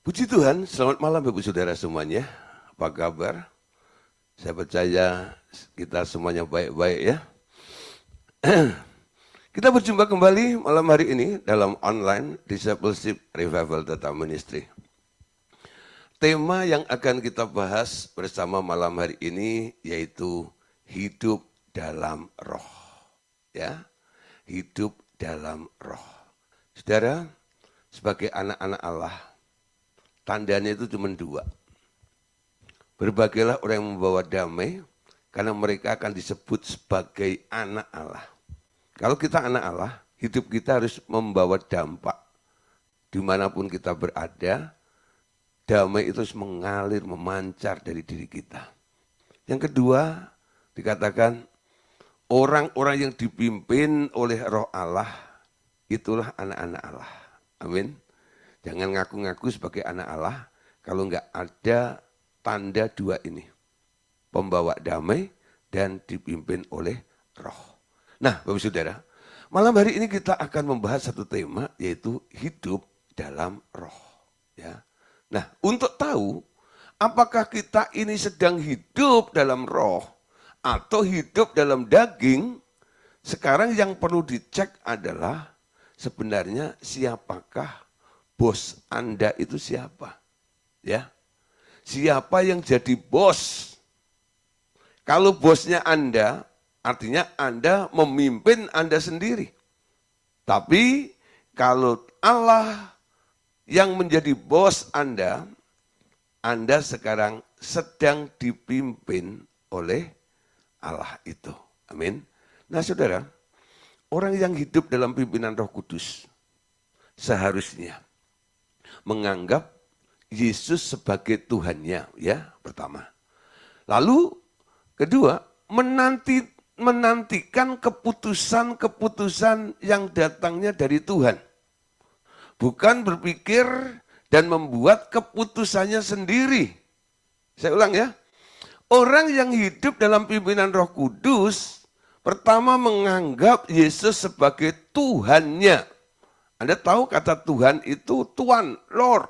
Puji Tuhan, selamat malam Bapak Saudara semuanya. Apa kabar? Saya percaya kita semuanya baik-baik ya. Kita berjumpa kembali malam hari ini dalam online Discipleship Revival Data Ministry. Tema yang akan kita bahas bersama malam hari ini yaitu hidup dalam roh. Ya, hidup dalam roh. Saudara, sebagai anak-anak Allah, tandanya itu cuma dua. Berbahagialah orang yang membawa damai, karena mereka akan disebut sebagai anak Allah. Kalau kita anak Allah, hidup kita harus membawa dampak. Dimanapun kita berada, damai itu harus mengalir, memancar dari diri kita. Yang kedua, dikatakan orang-orang yang dipimpin oleh roh Allah, itulah anak-anak Allah. Amin. Jangan ngaku-ngaku sebagai anak Allah kalau enggak ada tanda dua ini. Pembawa damai dan dipimpin oleh roh. Nah, Bapak Saudara, malam hari ini kita akan membahas satu tema yaitu hidup dalam roh. Ya. Nah, untuk tahu apakah kita ini sedang hidup dalam roh atau hidup dalam daging, sekarang yang perlu dicek adalah sebenarnya siapakah bos Anda itu siapa? Ya. Siapa yang jadi bos? Kalau bosnya Anda, artinya Anda memimpin Anda sendiri. Tapi kalau Allah yang menjadi bos Anda sekarang sedang dipimpin oleh Allah itu. Amin. Nah saudara, orang yang hidup dalam pimpinan Roh Kudus seharusnya menganggap Yesus sebagai Tuhannya, ya, pertama. Lalu kedua, menantikan keputusan-keputusan yang datangnya dari Tuhan. Bukan berpikir dan membuat keputusannya sendiri. Saya ulang ya. Orang yang hidup dalam pimpinan Roh Kudus pertama menganggap Yesus sebagai Tuhannya. Anda tahu kata Tuhan itu Tuan, Lord.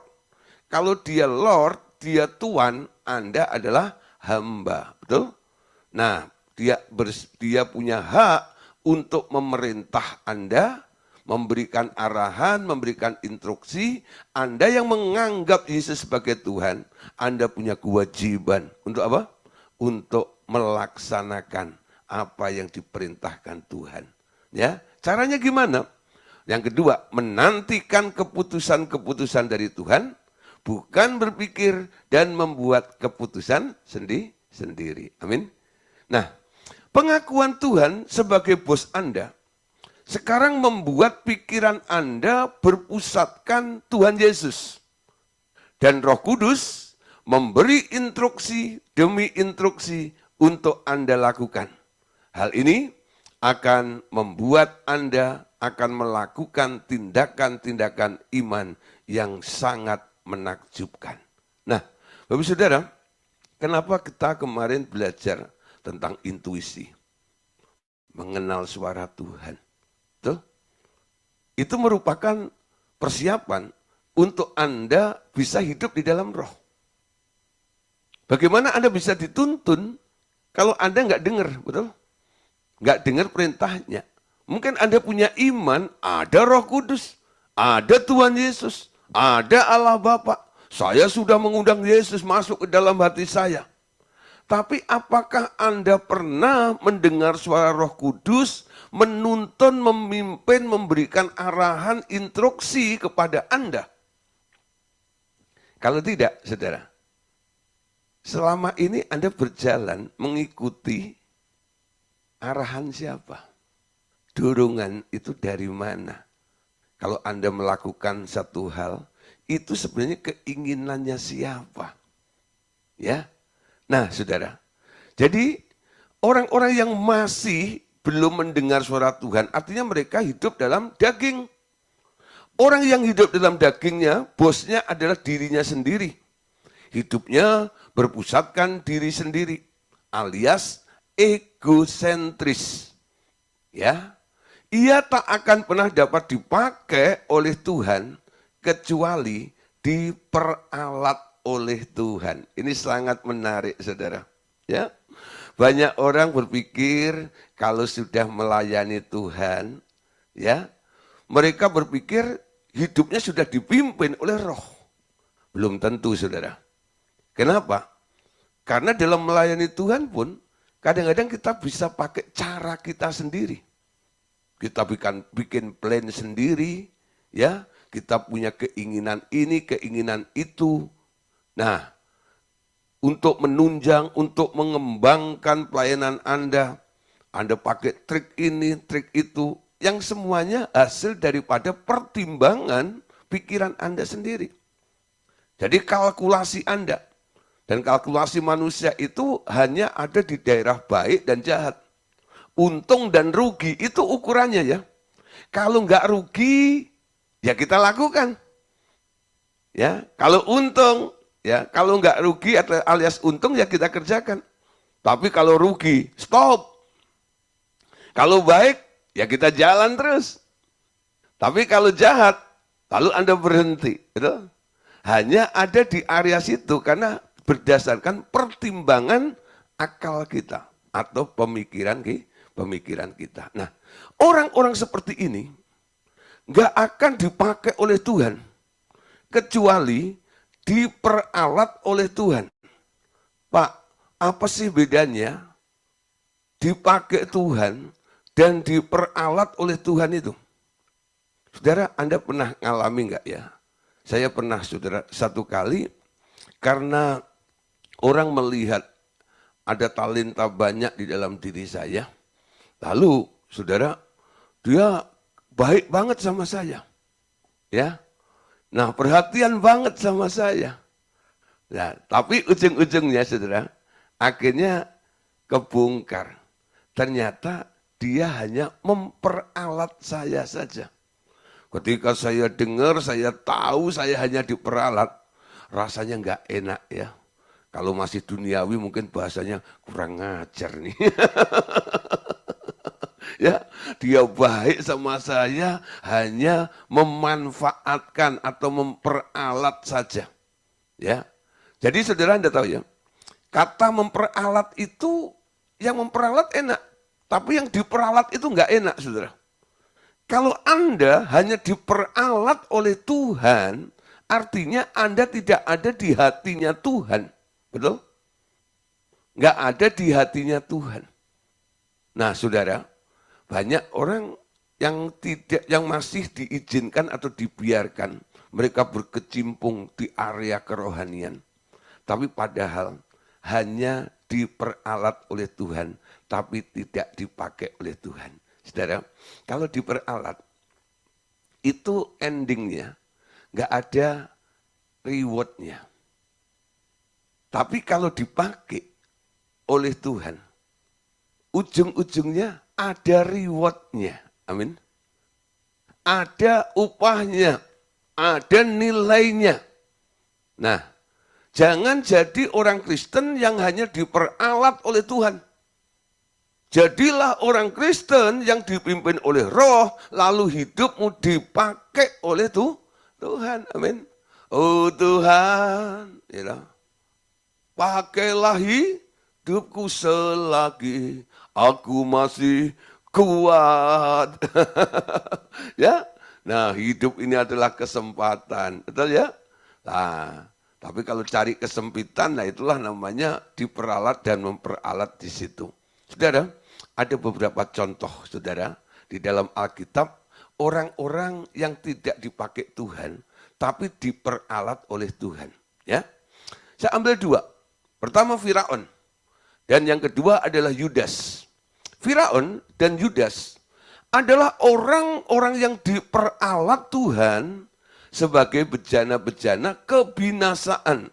Kalau dia Lord, dia Tuan, Anda adalah hamba. Betul? Nah, dia punya hak untuk memerintah Anda, memberikan arahan, memberikan instruksi. Anda yang menganggap Yesus sebagai Tuhan, Anda punya kewajiban. Untuk apa? Untuk melaksanakan apa yang diperintahkan Tuhan. Ya, caranya gimana? Yang kedua, menantikan keputusan-keputusan dari Tuhan, bukan berpikir dan membuat keputusan sendiri. Amin. Nah, pengakuan Tuhan sebagai bos Anda, sekarang membuat pikiran Anda berpusatkan Tuhan Yesus. Dan Roh Kudus memberi instruksi demi instruksi untuk Anda lakukan. Hal ini akan membuat Anda akan melakukan tindakan-tindakan iman yang sangat menakjubkan. Nah, Bapak Saudara, kenapa kita kemarin belajar tentang intuisi? Mengenal suara Tuhan. Tuh. Itu merupakan persiapan untuk Anda bisa hidup di dalam roh. Bagaimana Anda bisa dituntun kalau Anda nggak dengar, betul? Nggak dengar perintahnya. Mungkin Anda punya iman, ada Roh Kudus, ada Tuhan Yesus, ada Allah Bapa. Saya sudah mengundang Yesus masuk ke dalam hati saya. Tapi apakah Anda pernah mendengar suara Roh Kudus, menuntun, memimpin, memberikan arahan, instruksi kepada Anda? Kalau tidak, saudara, selama ini Anda berjalan mengikuti arahan siapa? Dorongan itu dari mana? Kalau Anda melakukan satu hal, itu sebenarnya keinginannya siapa? Ya. Nah, saudara. Jadi, orang-orang yang masih belum mendengar suara Tuhan, artinya mereka hidup dalam daging. Orang yang hidup dalam dagingnya, bosnya adalah dirinya sendiri. Hidupnya berpusatkan diri sendiri, alias egosentris. Ya. Ia tak akan pernah dapat dipakai oleh Tuhan kecuali diperalat oleh Tuhan. Ini sangat menarik, saudara. Ya, banyak orang berpikir kalau sudah melayani Tuhan, ya, mereka berpikir hidupnya sudah dipimpin oleh Roh. Belum tentu, saudara. Kenapa? Karena dalam melayani Tuhan pun kadang-kadang kita bisa pakai cara kita sendiri. Kita bikin plan sendiri, ya. Kita punya keinginan ini, keinginan itu. Nah, untuk menunjang, untuk mengembangkan pelayanan Anda pakai trik ini, trik itu, yang semuanya hasil daripada pertimbangan pikiran Anda sendiri. Jadi kalkulasi Anda dan kalkulasi manusia itu hanya ada di daerah baik dan jahat. Untung dan rugi itu ukurannya ya. Kalau nggak rugi, ya kita lakukan. Ya, kalau untung, ya kalau nggak rugi atau alias untung ya kita kerjakan. Tapi kalau rugi, stop. Kalau baik, ya kita jalan terus. Tapi kalau jahat, lalu Anda berhenti. Gitu? Hanya ada di area situ karena berdasarkan pertimbangan akal kita atau pemikiran kita. Nah, orang-orang seperti ini nggak akan dipakai oleh Tuhan kecuali diperalat oleh Tuhan. Pak, apa sih bedanya dipakai Tuhan dan diperalat oleh Tuhan itu? Saudara, Anda pernah ngalami nggak ya? Saya pernah, saudara, satu kali karena orang melihat ada talenta banyak di dalam diri saya. Lalu, saudara, dia baik banget sama saya. Ya. Nah, perhatian banget sama saya. Nah, tapi ujung-ujungnya, saudara, akhirnya kebongkar. Ternyata dia hanya memperalat saya saja. Ketika saya dengar, saya tahu saya hanya diperalat, rasanya nggak enak ya. Kalau masih duniawi mungkin bahasanya kurang ngajar nih. Ya, dia baik sama saya hanya memanfaatkan atau memperalat saja. Ya. Jadi saudara Anda tahu ya, kata memperalat itu yang memperalat enak, tapi yang diperalat itu enggak enak, saudara. Kalau Anda hanya diperalat oleh Tuhan, artinya Anda tidak ada di hatinya Tuhan. Betul? Enggak ada di hatinya Tuhan. Nah, saudara, banyak orang yang masih diizinkan atau dibiarkan mereka berkecimpung di area kerohanian. Tapi padahal hanya diperalat oleh Tuhan, tapi tidak dipakai oleh Tuhan. Saudara, kalau diperalat, itu endingnya nggak ada rewardnya. Tapi kalau dipakai oleh Tuhan, ujung-ujungnya ada rewardnya. Amin. Ada upahnya, ada nilainya. Nah, jangan jadi orang Kristen yang hanya diperalat oleh Tuhan. Jadilah orang Kristen yang dipimpin oleh Roh, lalu hidupmu dipakai oleh Tuhan. Amin. Oh Tuhan, ya, pakailah hidupku selagi aku masih kuat. Ya, nah hidup ini adalah kesempatan, betul ya? Nah, tapi kalau cari kesempitan, nah itulah namanya diperalat dan memperalat di situ. Saudara, ada beberapa contoh, saudara, di dalam Alkitab, orang-orang yang tidak dipakai Tuhan, tapi diperalat oleh Tuhan. Ya, saya ambil dua. Pertama Firaun, dan yang kedua adalah Yudas. Firaun dan Yudas adalah orang-orang yang diperalat Tuhan sebagai bejana-bejana kebinasaan.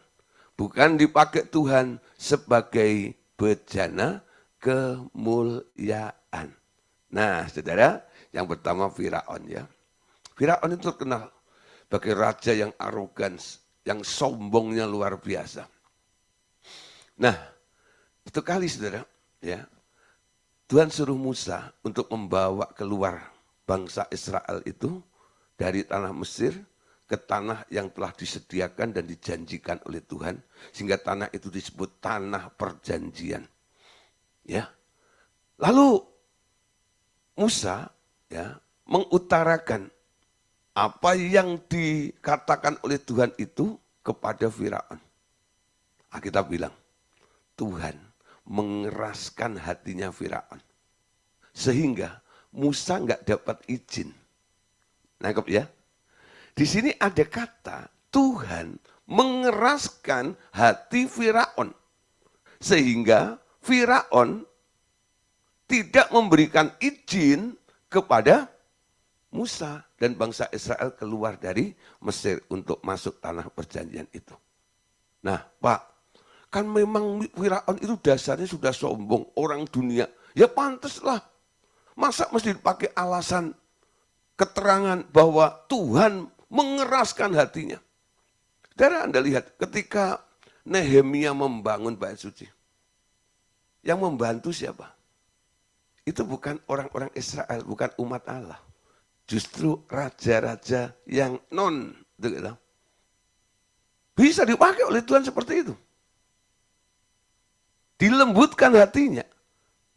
Bukan dipakai Tuhan sebagai bejana kemuliaan. Nah, saudara, yang pertama Firaun ya. Firaun itu terkenal sebagai raja yang arogan, yang sombongnya luar biasa. Nah, itu kali saudara, ya. Tuhan suruh Musa untuk membawa keluar bangsa Israel itu dari tanah Mesir ke tanah yang telah disediakan dan dijanjikan oleh Tuhan, sehingga tanah itu disebut tanah perjanjian. Ya. Lalu Musa ya mengutarakan apa yang dikatakan oleh Tuhan itu kepada Firaun. Alkitab bilang, Tuhan mengeraskan hatinya Firaun. Sehingga Musa nggak dapat izin. Nangkep ya? Di sini ada kata Tuhan mengeraskan hati Firaun. Sehingga Firaun tidak memberikan izin kepada Musa dan bangsa Israel keluar dari Mesir untuk masuk tanah perjanjian itu. Nah, Pak, kan memang Firaun itu dasarnya sudah sombong, orang dunia. Ya pantaslah. Masa mesti dipakai alasan keterangan bahwa Tuhan mengeraskan hatinya. Saudara, Anda lihat ketika Nehemia membangun bait suci. Yang membantu siapa? Itu bukan orang-orang Israel, bukan umat Allah. Justru raja-raja yang non. Bisa dipakai oleh Tuhan seperti itu. Dilembutkan hatinya.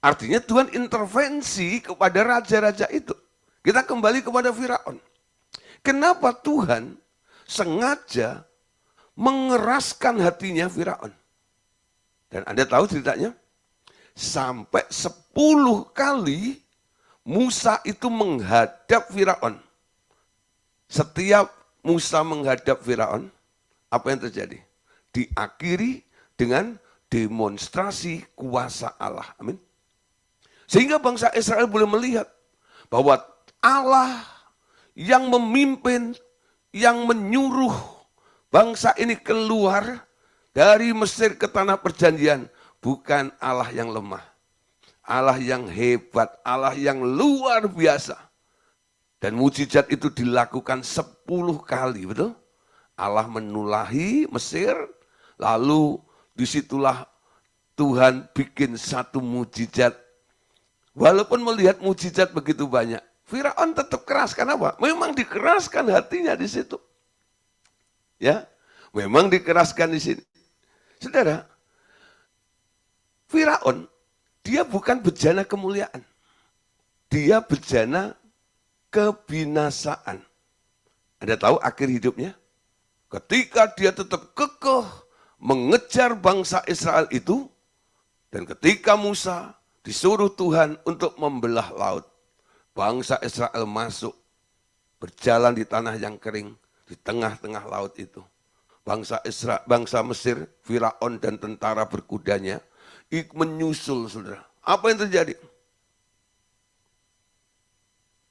Artinya Tuhan intervensi kepada raja-raja itu. Kita kembali kepada Firaun. Kenapa Tuhan sengaja mengeraskan hatinya Firaun? Dan Anda tahu ceritanya? Sampai 10 kali Musa itu menghadap Firaun. Setiap Musa menghadap Firaun, apa yang terjadi? Diakhiri dengan demonstrasi kuasa Allah. Amin. Sehingga bangsa Israel boleh melihat bahwa Allah yang memimpin, yang menyuruh bangsa ini keluar dari Mesir ke tanah perjanjian, bukan Allah yang lemah. Allah yang hebat, Allah yang luar biasa. Dan mujizat itu dilakukan 10 kali, betul? Allah menulahi Mesir, lalu disitulah Tuhan bikin satu mujizat. Walaupun melihat mujizat begitu banyak, Firaun tetap keras. Kenapa? Memang dikeraskan hatinya di situ. Ya, memang dikeraskan di sini. Saudara, Firaun, dia bukan bejana kemuliaan. Dia bejana kebinasaan. Anda tahu akhir hidupnya? Ketika dia tetap kekeh mengejar bangsa Israel itu, dan ketika Musa disuruh Tuhan untuk membelah laut, bangsa Israel masuk, berjalan di tanah yang kering, di tengah-tengah laut itu. Bangsa Mesir, Firaun dan tentara berkudanya, menyusul, saudara. Apa yang terjadi?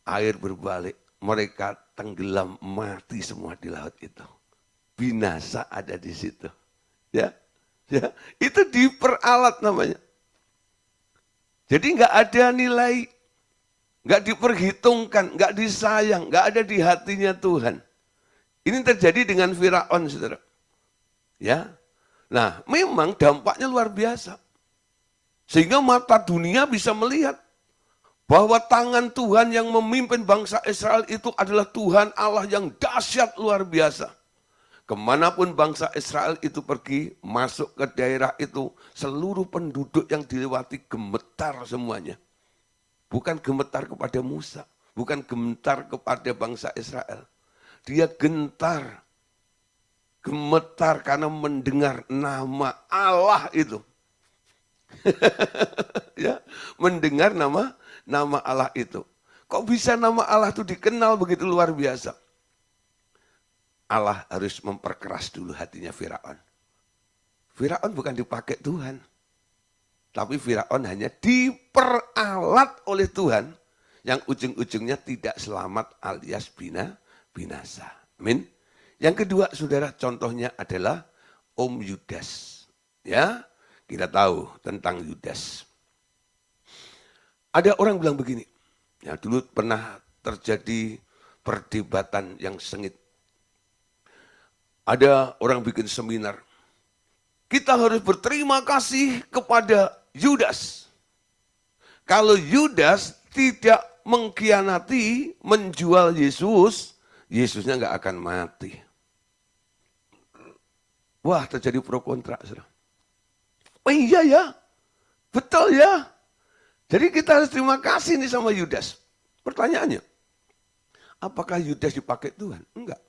Air berbalik, mereka tenggelam mati semua di laut itu. Binasa ada di situ. Ya, itu diperalat namanya. Jadi nggak ada nilai, nggak diperhitungkan, nggak disayang, nggak ada di hatinya Tuhan. Ini terjadi dengan Firaun, saudara. Ya, nah memang dampaknya luar biasa. Sehingga mata dunia bisa melihat bahwa tangan Tuhan yang memimpin bangsa Israel itu adalah Tuhan Allah yang dahsyat luar biasa. Kemanapun bangsa Israel itu pergi, masuk ke daerah itu, seluruh penduduk yang dilewati gemetar semuanya. Bukan gemetar kepada Musa, bukan gemetar kepada bangsa Israel. Dia gentar, gemetar karena mendengar nama Allah itu. Ya, mendengar nama Allah itu. Kok bisa nama Allah itu dikenal begitu luar biasa? Allah harus memperkeras dulu hatinya Firaun. Firaun bukan dipakai Tuhan. Tapi Firaun hanya diperalat oleh Tuhan yang ujung-ujungnya tidak selamat alias binasa. Amin. Yang kedua, saudara, contohnya adalah Om Yudas. Ya, kita tahu tentang Yudas. Ada orang bilang begini, ya dulu pernah terjadi perdebatan yang sengit. Ada orang bikin seminar. Kita harus berterima kasih kepada Yudas. Kalau Yudas tidak mengkhianati, menjual Yesus, Yesusnya nggak akan mati. Wah, terjadi pro kontra. Oh iya ya, betul ya. Jadi kita harus terima kasih nih sama Yudas. Pertanyaannya, apakah Yudas dipakai Tuhan? Enggak.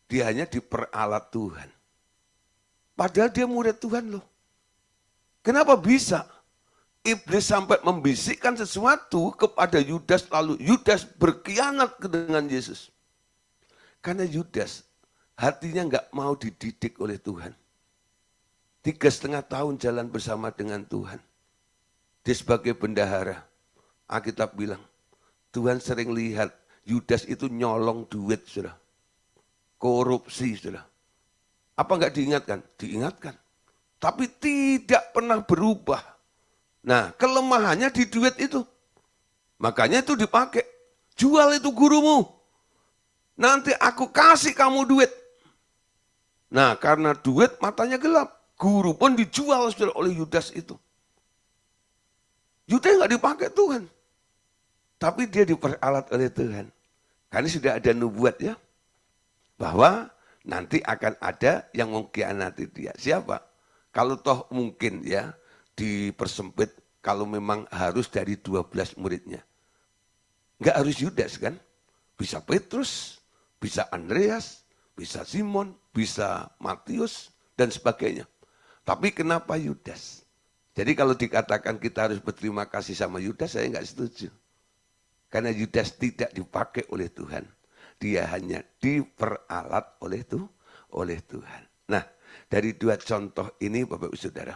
Dia hanya diperalat Tuhan. Padahal dia murid Tuhan loh. Kenapa bisa? Iblis sampai membisikkan sesuatu kepada Yudas, lalu Yudas berkhianat dengan Yesus. Karena Yudas hatinya nggak mau dididik oleh Tuhan. 3,5 tahun jalan bersama dengan Tuhan. Dia sebagai bendahara, Alkitab bilang, Tuhan sering lihat Yudas itu nyolong duit, saudara. Korupsi, saudara. Apa enggak diingatkan? Diingatkan. Tapi tidak pernah berubah. Nah, kelemahannya di duit itu. Makanya itu dipakai. Jual itu gurumu. Nanti aku kasih kamu duit. Nah, karena duit matanya gelap. Guru pun dijual saudara, oleh Yudas itu. Yudas enggak dipakai Tuhan. Tapi dia diperalat oleh Tuhan. Karena sudah ada nubuat ya. Bahwa nanti akan ada yang mengkhianati dia. Siapa? Kalau toh mungkin ya dipersempit, kalau memang harus dari 12 muridnya. Enggak harus Yudas kan? Bisa Petrus, bisa Andreas, bisa Simon, bisa Matius, dan sebagainya. Tapi kenapa Yudas? Jadi kalau dikatakan kita harus berterima kasih sama Yudas, saya enggak setuju. Karena Yudas tidak dipakai oleh Tuhan. Dia hanya diperalat oleh Tuhan. Nah, dari 2 contoh ini Bapak Ibu Saudara,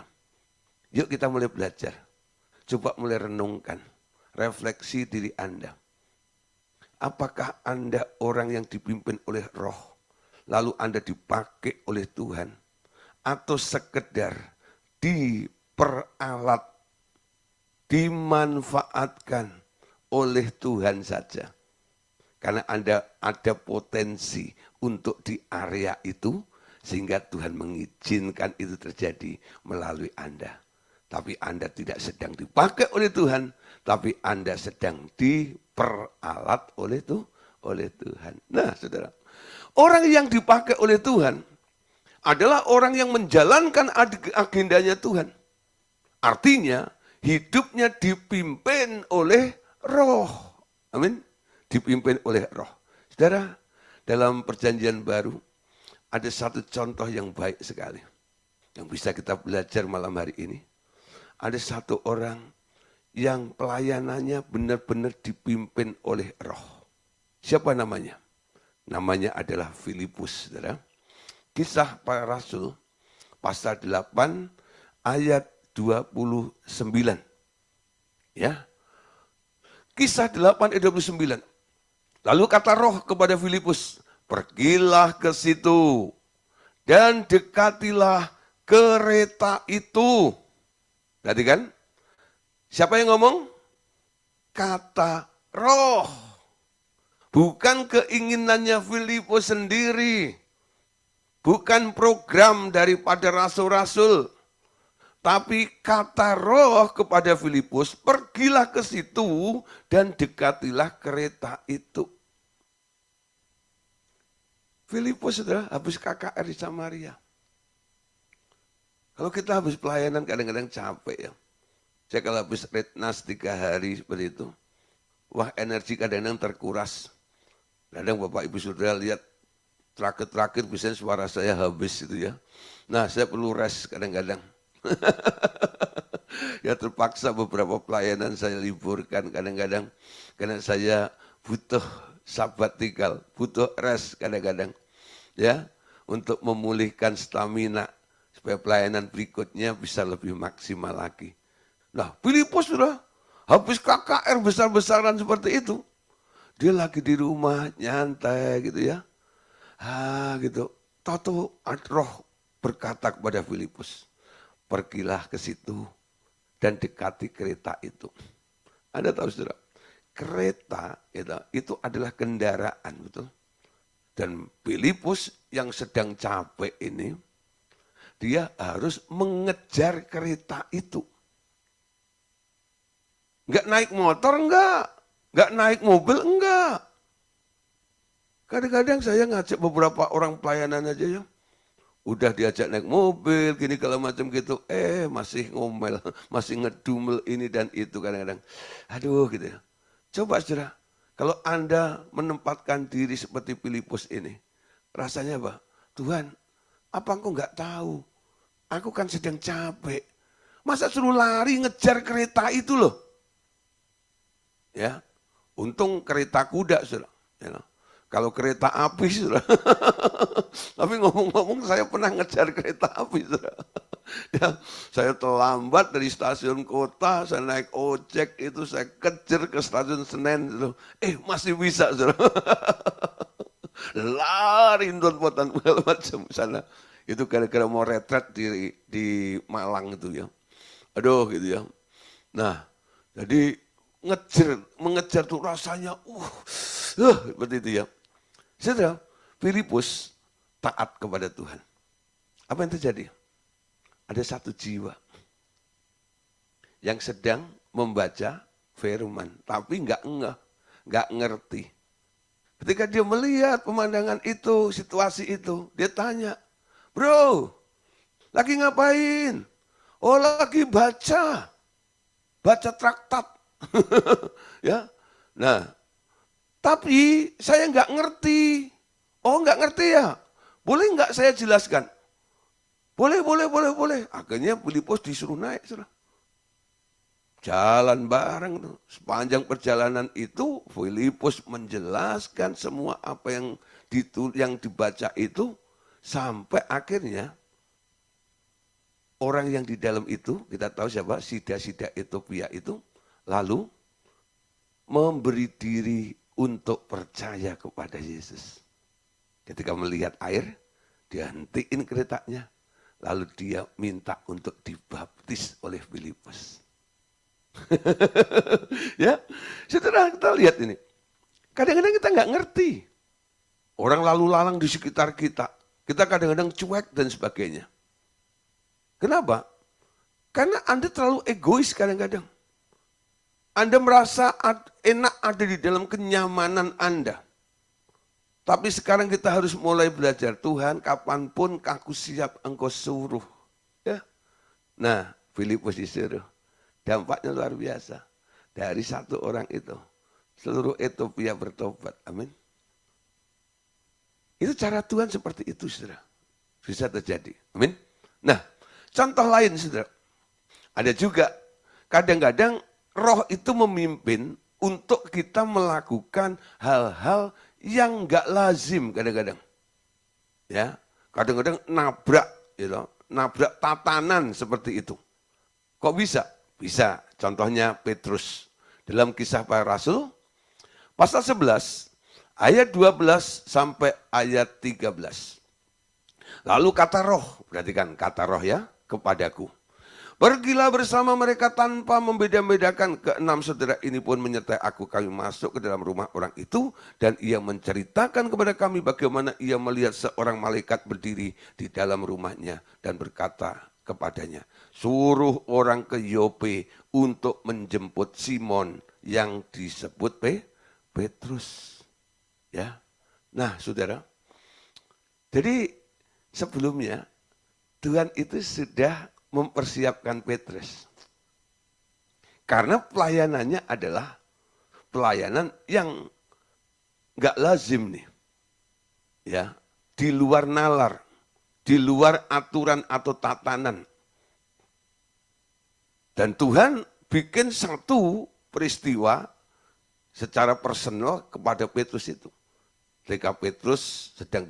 yuk kita mulai belajar. Coba mulai renungkan, refleksi diri Anda. Apakah Anda orang yang dipimpin oleh Roh, lalu Anda dipakai oleh Tuhan, atau sekedar diperalat, dimanfaatkan oleh Tuhan saja? Karena Anda ada potensi untuk di area itu, sehingga Tuhan mengizinkan itu terjadi melalui Anda. Tapi Anda tidak sedang dipakai oleh Tuhan, tapi Anda sedang diperalat oleh Tuhan. Nah, saudara, orang yang dipakai oleh Tuhan adalah orang yang menjalankan agendanya Tuhan. Artinya, hidupnya dipimpin oleh Roh. Amin. Dipimpin oleh Roh. Saudara, dalam perjanjian baru, ada satu contoh yang baik sekali. Yang bisa kita belajar malam hari ini. Ada satu orang yang pelayanannya benar-benar dipimpin oleh Roh. Siapa namanya? Namanya adalah Filipus. Saudara. Kisah para Rasul, pasal 8, ayat 29. Ya. Kisah 8 ayat 29. Lalu kata Roh kepada Filipus, pergilah ke situ dan dekatilah kereta itu. Tadi kan? Siapa yang ngomong? Kata Roh. Bukan keinginannya Filipus sendiri. Bukan program daripada rasul-rasul. Tapi kata Roh kepada Filipus, pergilah ke situ dan dekatilah kereta itu. Filipus sudah habis KKR di Samaria. Kalau kita habis pelayanan kadang-kadang capek ya. Saya kalau habis retnas 3 hari seperti itu, wah energi kadang-kadang terkuras. Kadang Bapak Ibu Saudara lihat terakhir-terakhir biasanya suara saya habis itu ya. Nah saya perlu rest kadang-kadang. Ya terpaksa beberapa pelayanan saya liburkan kadang-kadang. Karena saya butuh sabbatical, butuh rest kadang-kadang. Ya, untuk memulihkan stamina supaya pelayanan berikutnya bisa lebih maksimal lagi. Nah, Filipus sudah habis KKR besar-besaran seperti itu. Dia lagi di rumah nyantai gitu ya. Gitu. Tahu Roh berkata kepada Filipus, pergilah ke situ dan dekati kereta itu. Anda tahu saudara, kereta itu adalah kendaraan, betul. Dan Filipus yang sedang capek ini, dia harus mengejar kereta itu. Enggak naik motor, enggak naik mobil, enggak. Kadang-kadang saya ngajak beberapa orang pelayanan aja ya. Udah diajak naik mobil, gini kalau macam gitu. Masih ngomel, masih ngedumel ini dan itu kadang-kadang. Aduh gitu ya. Coba saudara, kalau Anda menempatkan diri seperti Filipus ini. Rasanya apa? Tuhan, apa engkau nggak tahu? Aku kan sedang capek. Masa suruh lari ngejar kereta itu loh. Ya, untung kereta kuda saudara. Ya. Kalau kereta api, saudara. Tapi ngomong-ngomong saya pernah ngejar kereta api, saudara. Ya, saya terlambat dari stasiun kota, saya naik ojek itu, saya kejar ke stasiun Senen. Saudara. Masih bisa, saudara. Lari nonton segala macam sana. Itu gara-gara mau retret di Malang itu ya. Aduh gitu ya. Nah, jadi mengejar tuh rasanya, seperti itu ya. Saudara, Filipus taat kepada Tuhan. Apa yang terjadi? Ada satu jiwa yang sedang membaca firman, tapi nggak ngerti. Ketika dia melihat pemandangan itu, situasi itu, dia tanya, bro, lagi ngapain? Oh, lagi baca traktat. Ya, nah. Tapi saya nggak ngerti. Oh nggak ngerti ya? Boleh nggak saya jelaskan? Boleh. Akhirnya Filipus disuruh naik. Saudara. Jalan bareng tuh. Sepanjang perjalanan itu Filipus menjelaskan semua apa yang dibaca itu. Sampai akhirnya orang yang di dalam itu, kita tahu siapa? Sida Ethiopia itu. Lalu memberi diri untuk percaya kepada Yesus. Ketika melihat air, dia hentiin keretanya. Lalu dia minta untuk dibaptis oleh Filipus. Ya, setelah kita lihat ini. Kadang-kadang kita nggak ngerti. Orang lalu lalang di sekitar kita. Kita kadang-kadang cuek dan sebagainya. Kenapa? Karena Anda terlalu egois kadang-kadang. Anda merasa enak ada di dalam kenyamanan Anda. Tapi sekarang kita harus mulai belajar. Tuhan, kapanpun aku siap engkau suruh. Ya. Nah, Filipus disuruh. Dampaknya luar biasa. Dari satu orang itu, seluruh Ethiopia bertobat. Amin. Itu cara Tuhan seperti itu, saudara. Bisa terjadi. Amin. Nah, contoh lain, saudara. Ada juga, kadang-kadang Roh itu memimpin untuk kita melakukan hal-hal yang enggak lazim kadang-kadang. Ya, kadang-kadang nabrak tatanan seperti itu. Kok bisa? Bisa. Contohnya Petrus dalam Kisah Para Rasul pasal 11 ayat 12 sampai ayat 13. Lalu kata Roh, perhatikan kata Roh ya, kepadaku. Pergilah bersama mereka tanpa membeda-bedakan. Keenam saudara ini pun menyertai aku. Kami masuk ke dalam rumah orang itu. Dan ia menceritakan kepada kami bagaimana ia melihat seorang malaikat berdiri di dalam rumahnya. Dan berkata kepadanya, suruh orang ke Yope untuk menjemput Simon yang disebut Petrus. Ya, nah saudara. Jadi sebelumnya Tuhan itu sudah mempersiapkan Petrus. Karena pelayanannya adalah pelayanan yang nggak lazim nih. Ya, di luar nalar, di luar aturan atau tatanan. Dan Tuhan bikin satu peristiwa secara personal kepada Petrus itu. Ketika Petrus sedang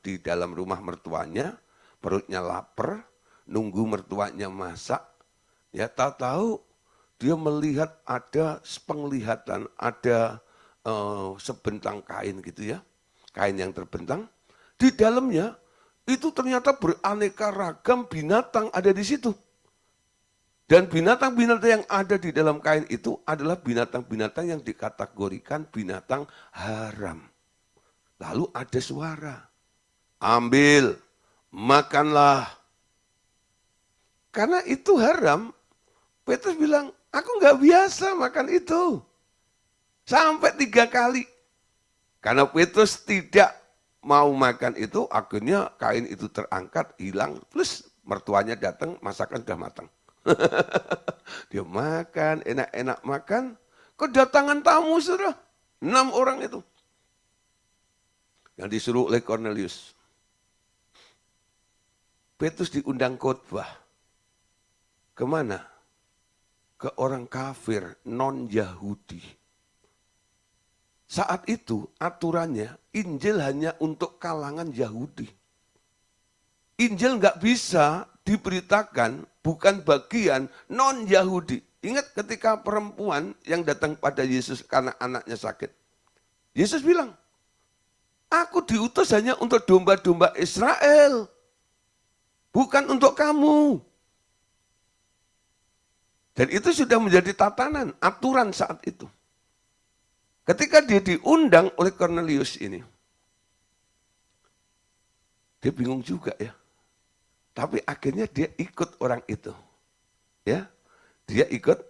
di dalam rumah mertuanya, perutnya lapar, nunggu mertuanya masak, ya tahu-tahu dia melihat ada penglihatan, ada sebentang kain gitu ya, kain yang terbentang, di dalamnya itu ternyata beraneka ragam binatang ada di situ. Dan binatang-binatang yang ada di dalam kain itu adalah binatang-binatang yang dikategorikan binatang haram. Lalu ada suara, ambil, makanlah. Karena itu haram, Petrus bilang, aku nggak biasa makan itu. Sampai 3 kali. Karena Petrus tidak mau makan itu, akhirnya kain itu terangkat, hilang, plus mertuanya datang, masakan sudah matang. Dia makan, enak-enak makan, kedatangan tamu sudah, 6 orang itu. Yang disuruh oleh Cornelius. Petrus diundang khotbah. Kemana? Ke orang kafir, non-Yahudi. Saat itu aturannya Injil hanya untuk kalangan Yahudi. Injil nggak bisa diberitakan bukan bagian non-Yahudi. Ingat ketika perempuan yang datang pada Yesus karena anaknya sakit. Yesus bilang, aku diutus hanya untuk domba-domba Israel. Bukan untuk kamu. Dan itu sudah menjadi tatanan, aturan saat itu. Ketika dia diundang oleh Cornelius ini, dia bingung juga ya. Tapi akhirnya dia ikut orang itu. Ya, dia ikut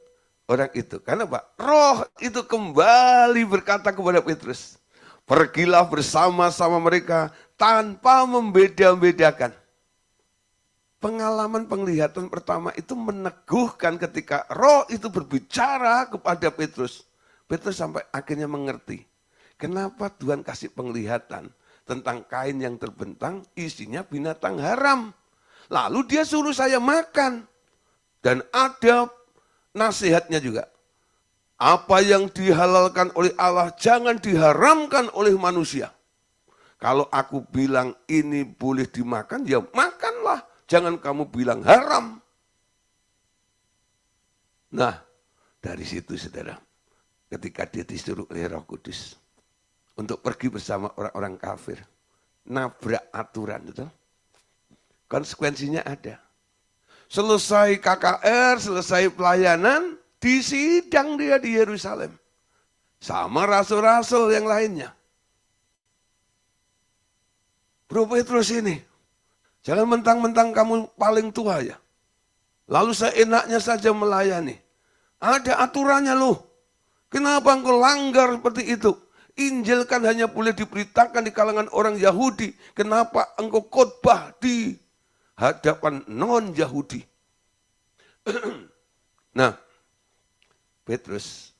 orang itu. Karena Pak, Roh itu kembali berkata kepada Petrus, pergilah bersama-sama mereka tanpa membeda-bedakan. Pengalaman penglihatan pertama itu meneguhkan ketika Roh itu berbicara kepada Petrus. Petrus sampai akhirnya mengerti. Kenapa Tuhan kasih penglihatan tentang kain yang terbentang isinya binatang haram. Lalu dia suruh saya makan. Dan ada nasihatnya juga. Apa yang dihalalkan oleh Allah jangan diharamkan oleh manusia. Kalau aku bilang ini boleh dimakan, ya makanlah. Jangan kamu bilang haram. Nah, dari situ saudara, ketika dia disuruh oleh Roh Kudus untuk pergi bersama orang-orang kafir, nabrak aturan, betul? Konsekuensinya ada. Selesai KKR, selesai pelayanan, disidang dia di Yerusalem. Sama rasul-rasul yang lainnya. Bro Petrus ini, jangan mentang-mentang kamu paling tua ya. Lalu seenaknya saja melayani. Ada aturannya loh. Kenapa engkau langgar seperti itu? Injil kan hanya boleh diberitakan di kalangan orang Yahudi. Kenapa engkau khotbah di hadapan non-Yahudi? Nah, Petrus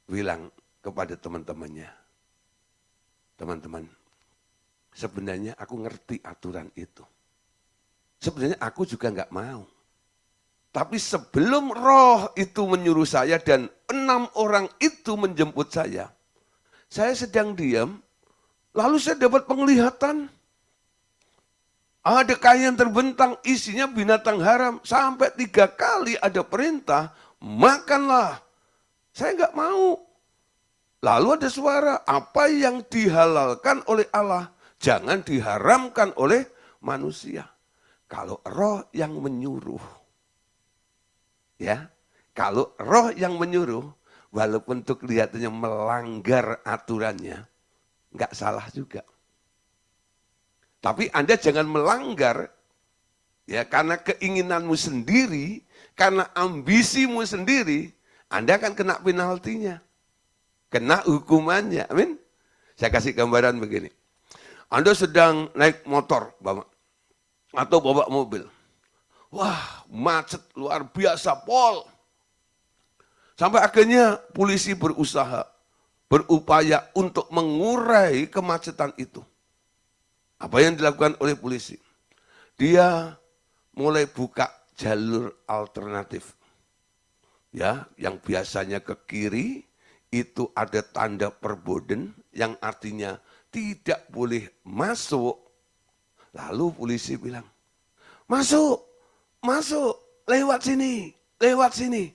bilang kepada teman-temannya, teman-teman, sebenarnya aku ngerti aturan itu. Sebenarnya aku juga nggak mau. Tapi sebelum Roh itu menyuruh saya dan 6 orang itu menjemput saya sedang diam, lalu saya dapat penglihatan. Ada kain yang terbentang, isinya binatang haram. Sampai 3 kali ada perintah, makanlah. Saya nggak mau. Lalu ada suara, apa yang dihalalkan oleh Allah, jangan diharamkan oleh manusia. Kalau Roh yang menyuruh. Ya, kalau Roh yang menyuruh, walaupun itu kelihatannya melanggar aturannya, nggak salah juga. Tapi Anda jangan melanggar, ya karena keinginanmu sendiri, karena ambisimu sendiri, Anda akan kena penaltinya, kena hukumannya. Amin. Saya kasih gambaran begini. Anda sedang naik motor, Bapak, atau bawa mobil. Wah, macet luar biasa, Pol. Sampai akhirnya polisi berupaya untuk mengurai kemacetan itu. Apa yang dilakukan oleh polisi? Dia mulai buka jalur alternatif. Ya, yang biasanya ke kiri itu ada tanda perboden yang artinya tidak boleh masuk. Lalu polisi bilang, masuk. Masuk, lewat sini, lewat sini.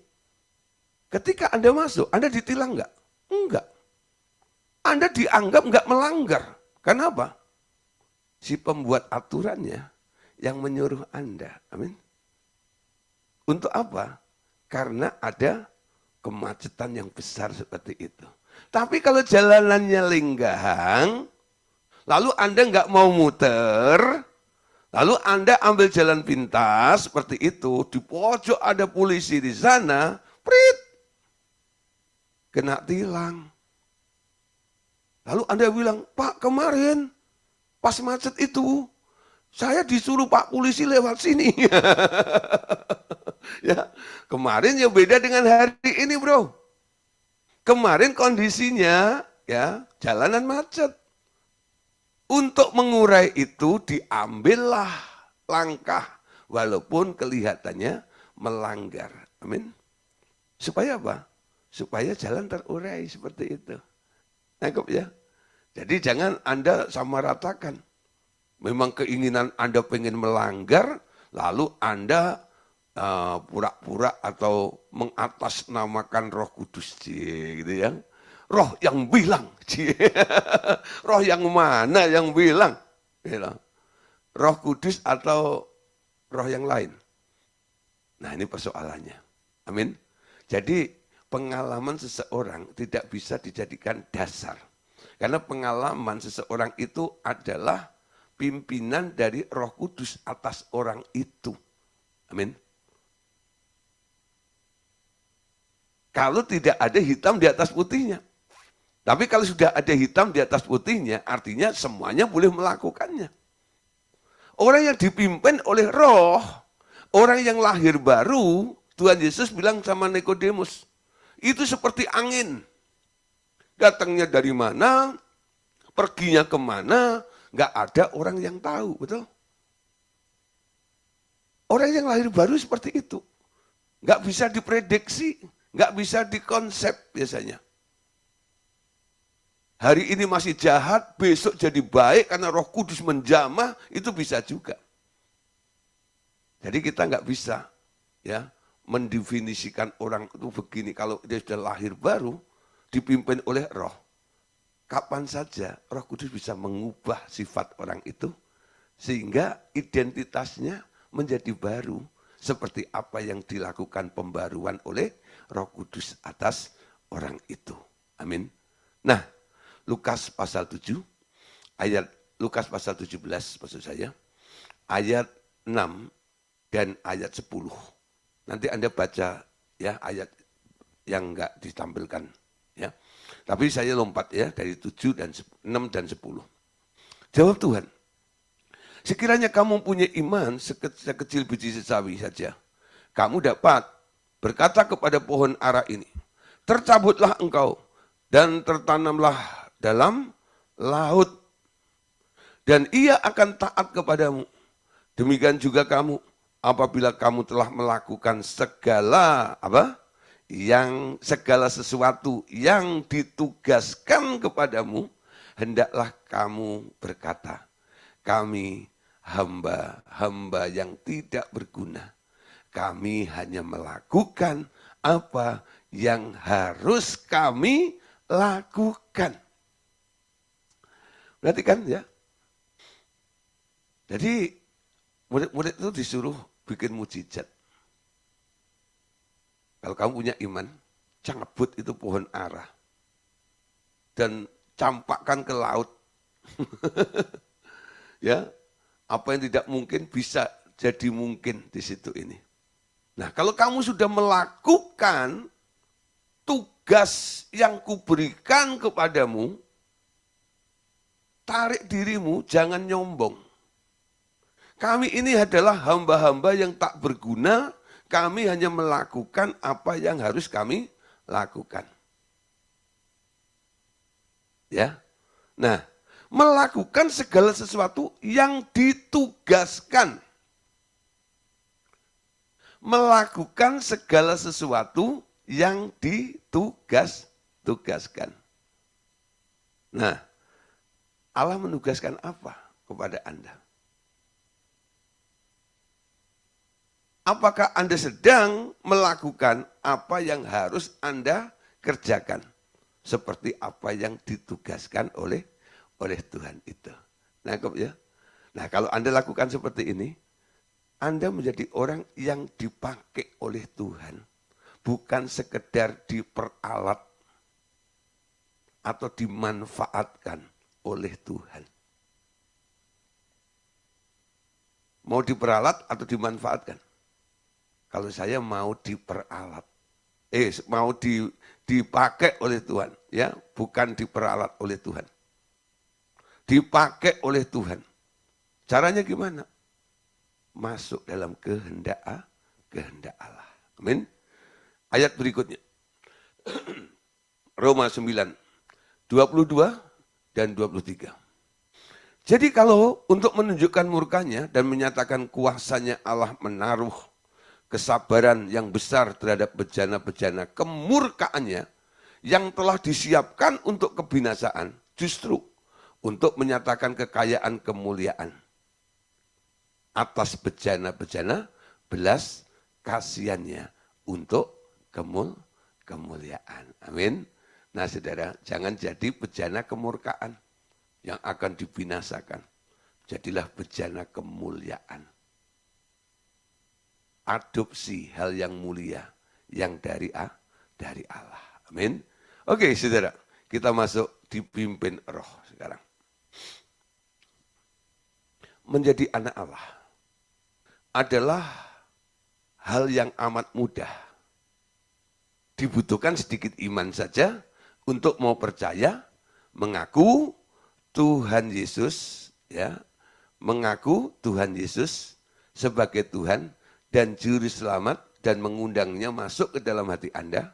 Ketika Anda masuk, Anda ditilang enggak? Enggak. Anda dianggap enggak melanggar. Kenapa? Si pembuat aturannya yang menyuruh Anda. Amin. Untuk apa? Karena ada kemacetan yang besar seperti itu. Tapi kalau jalanannya lenggang, lalu Anda enggak mau muter, lalu Anda ambil jalan pintas seperti itu, di pojok ada polisi di sana, prit, kena tilang. Lalu Anda bilang, Pak kemarin pas macet itu, saya disuruh Pak polisi lewat sini. Ya, kemarin ya beda dengan hari ini bro. Kemarin kondisinya ya jalanan macet. Untuk mengurai itu diambillah langkah walaupun kelihatannya melanggar. Amin. Supaya apa? Supaya jalan terurai seperti itu. Nangkep ya? Jadi jangan Anda samaratakan. Memang keinginan Anda pengen melanggar, lalu Anda pura-pura atau mengatasnamakan Roh Kudus, gitu ya. Roh yang bilang, roh yang mana yang bilang? Roh Kudus atau roh yang lain? Nah ini persoalannya. Amin. Jadi pengalaman seseorang tidak bisa dijadikan dasar. Karena pengalaman seseorang itu adalah pimpinan dari Roh Kudus atas orang itu. Amin. Kalau tidak ada hitam di atas putihnya. Tapi kalau sudah ada hitam di atas putihnya, artinya semuanya boleh melakukannya. Orang yang dipimpin oleh roh, orang yang lahir baru, Tuhan Yesus bilang sama Nikodemus, itu seperti angin. Datangnya dari mana, perginya kemana, nggak ada orang yang tahu, betul? Orang yang lahir baru seperti itu. Nggak bisa diprediksi, nggak bisa dikonsep biasanya. Hari ini masih jahat, besok jadi baik karena Roh Kudus menjamah, itu bisa juga. Jadi kita nggak bisa ya mendefinisikan orang itu begini. Kalau dia sudah lahir baru, dipimpin oleh roh, kapan saja Roh Kudus bisa mengubah sifat orang itu, sehingga identitasnya menjadi baru, seperti apa yang dilakukan pembaruan oleh Roh Kudus atas orang itu. Amin. Nah, Lukas pasal 7, Lukas pasal 17 maksud saya, ayat 6 dan ayat 10. Nanti Anda baca ya ayat yang enggak ditampilkan ya. Tapi saya lompat ya dari 7 dan 6 dan 10. Jawab Tuhan, sekiranya kamu punya iman sekecil biji sesawi saja, kamu dapat berkata kepada pohon ara ini, tercabutlah engkau dan tertanamlah dalam laut, dan ia akan taat kepadamu. Demikian juga kamu, apabila kamu telah melakukan segala segala sesuatu yang ditugaskan kepadamu, hendaklah kamu berkata, kami hamba-hamba yang tidak berguna. Kami hanya melakukan apa yang harus kami lakukan. Perhatikan ya. Jadi murid-murid itu disuruh bikin mujizat. Kalau kamu punya iman, cabut itu pohon ara. Dan campakkan ke laut. Ya, apa yang tidak mungkin bisa jadi mungkin di situ ini. Nah, kalau kamu sudah melakukan tugas yang kuberikan kepadamu, tarik dirimu, jangan nyombong. Kami ini adalah hamba-hamba yang tak berguna, kami hanya melakukan apa yang harus kami lakukan. Ya. Nah, melakukan segala sesuatu yang ditugaskan. Melakukan segala sesuatu yang ditugaskan. Nah, Allah menugaskan apa kepada Anda? Apakah Anda sedang melakukan apa yang harus Anda kerjakan? Seperti apa yang ditugaskan oleh Tuhan itu. Nangkep ya? Nah, kalau Anda lakukan seperti ini, Anda menjadi orang yang dipakai oleh Tuhan. Bukan sekedar diperalat atau dimanfaatkan oleh Tuhan. Mau diperalat atau dimanfaatkan? Kalau saya mau diperalat. Mau dipakai oleh Tuhan, ya, bukan diperalat oleh Tuhan. dipakai oleh Tuhan. Caranya gimana? Masuk dalam kehendak Allah. Amin. Ayat berikutnya. Roma 9, 22 dan 23. Jadi kalau untuk menunjukkan murkanya dan menyatakan kuasanya Allah menaruh kesabaran yang besar terhadap bejana-bejana kemurkaannya yang telah disiapkan untuk kebinasaan, justru untuk menyatakan kekayaan kemuliaan atas bejana-bejana belas kasihannya untuk kemuliaan. Amin. Nah saudara, jangan jadi bejana kemurkaan yang akan dibinasakan. Jadilah bejana kemuliaan. Adopsi hal yang mulia yang dari Allah. Amin. Oke saudara, kita masuk dipimpin roh sekarang. Menjadi anak Allah adalah hal yang amat mudah. Dibutuhkan sedikit iman saja untuk mau percaya, mengaku Tuhan Yesus, ya, mengaku Tuhan Yesus sebagai Tuhan dan Juru Selamat dan mengundangnya masuk ke dalam hati Anda,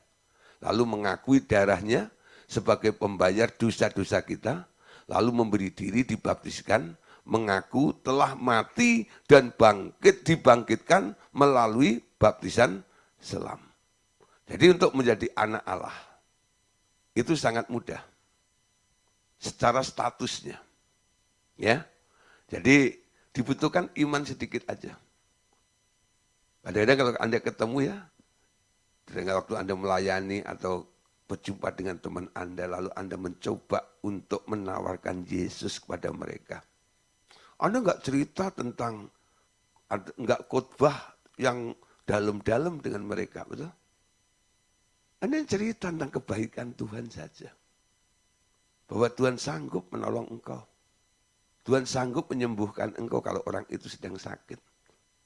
lalu mengakui darahnya sebagai pembayar dosa-dosa kita, lalu memberi diri dibaptiskan, mengaku telah mati dan dibangkitkan melalui baptisan selam. Jadi untuk menjadi anak Allah, itu sangat mudah. Secara statusnya. Ya. Jadi dibutuhkan iman sedikit aja. Kadang-kadang kalau Anda ketemu ya, kadang waktu Anda melayani atau berjumpa dengan teman Anda, lalu Anda mencoba untuk menawarkan Yesus kepada mereka. Anda nggak cerita tentang, nggak khotbah yang dalam-dalam dengan mereka, betul? Anda cerita tentang kebaikan Tuhan saja. Bahwa Tuhan sanggup menolong engkau. Tuhan sanggup menyembuhkan engkau kalau orang itu sedang sakit.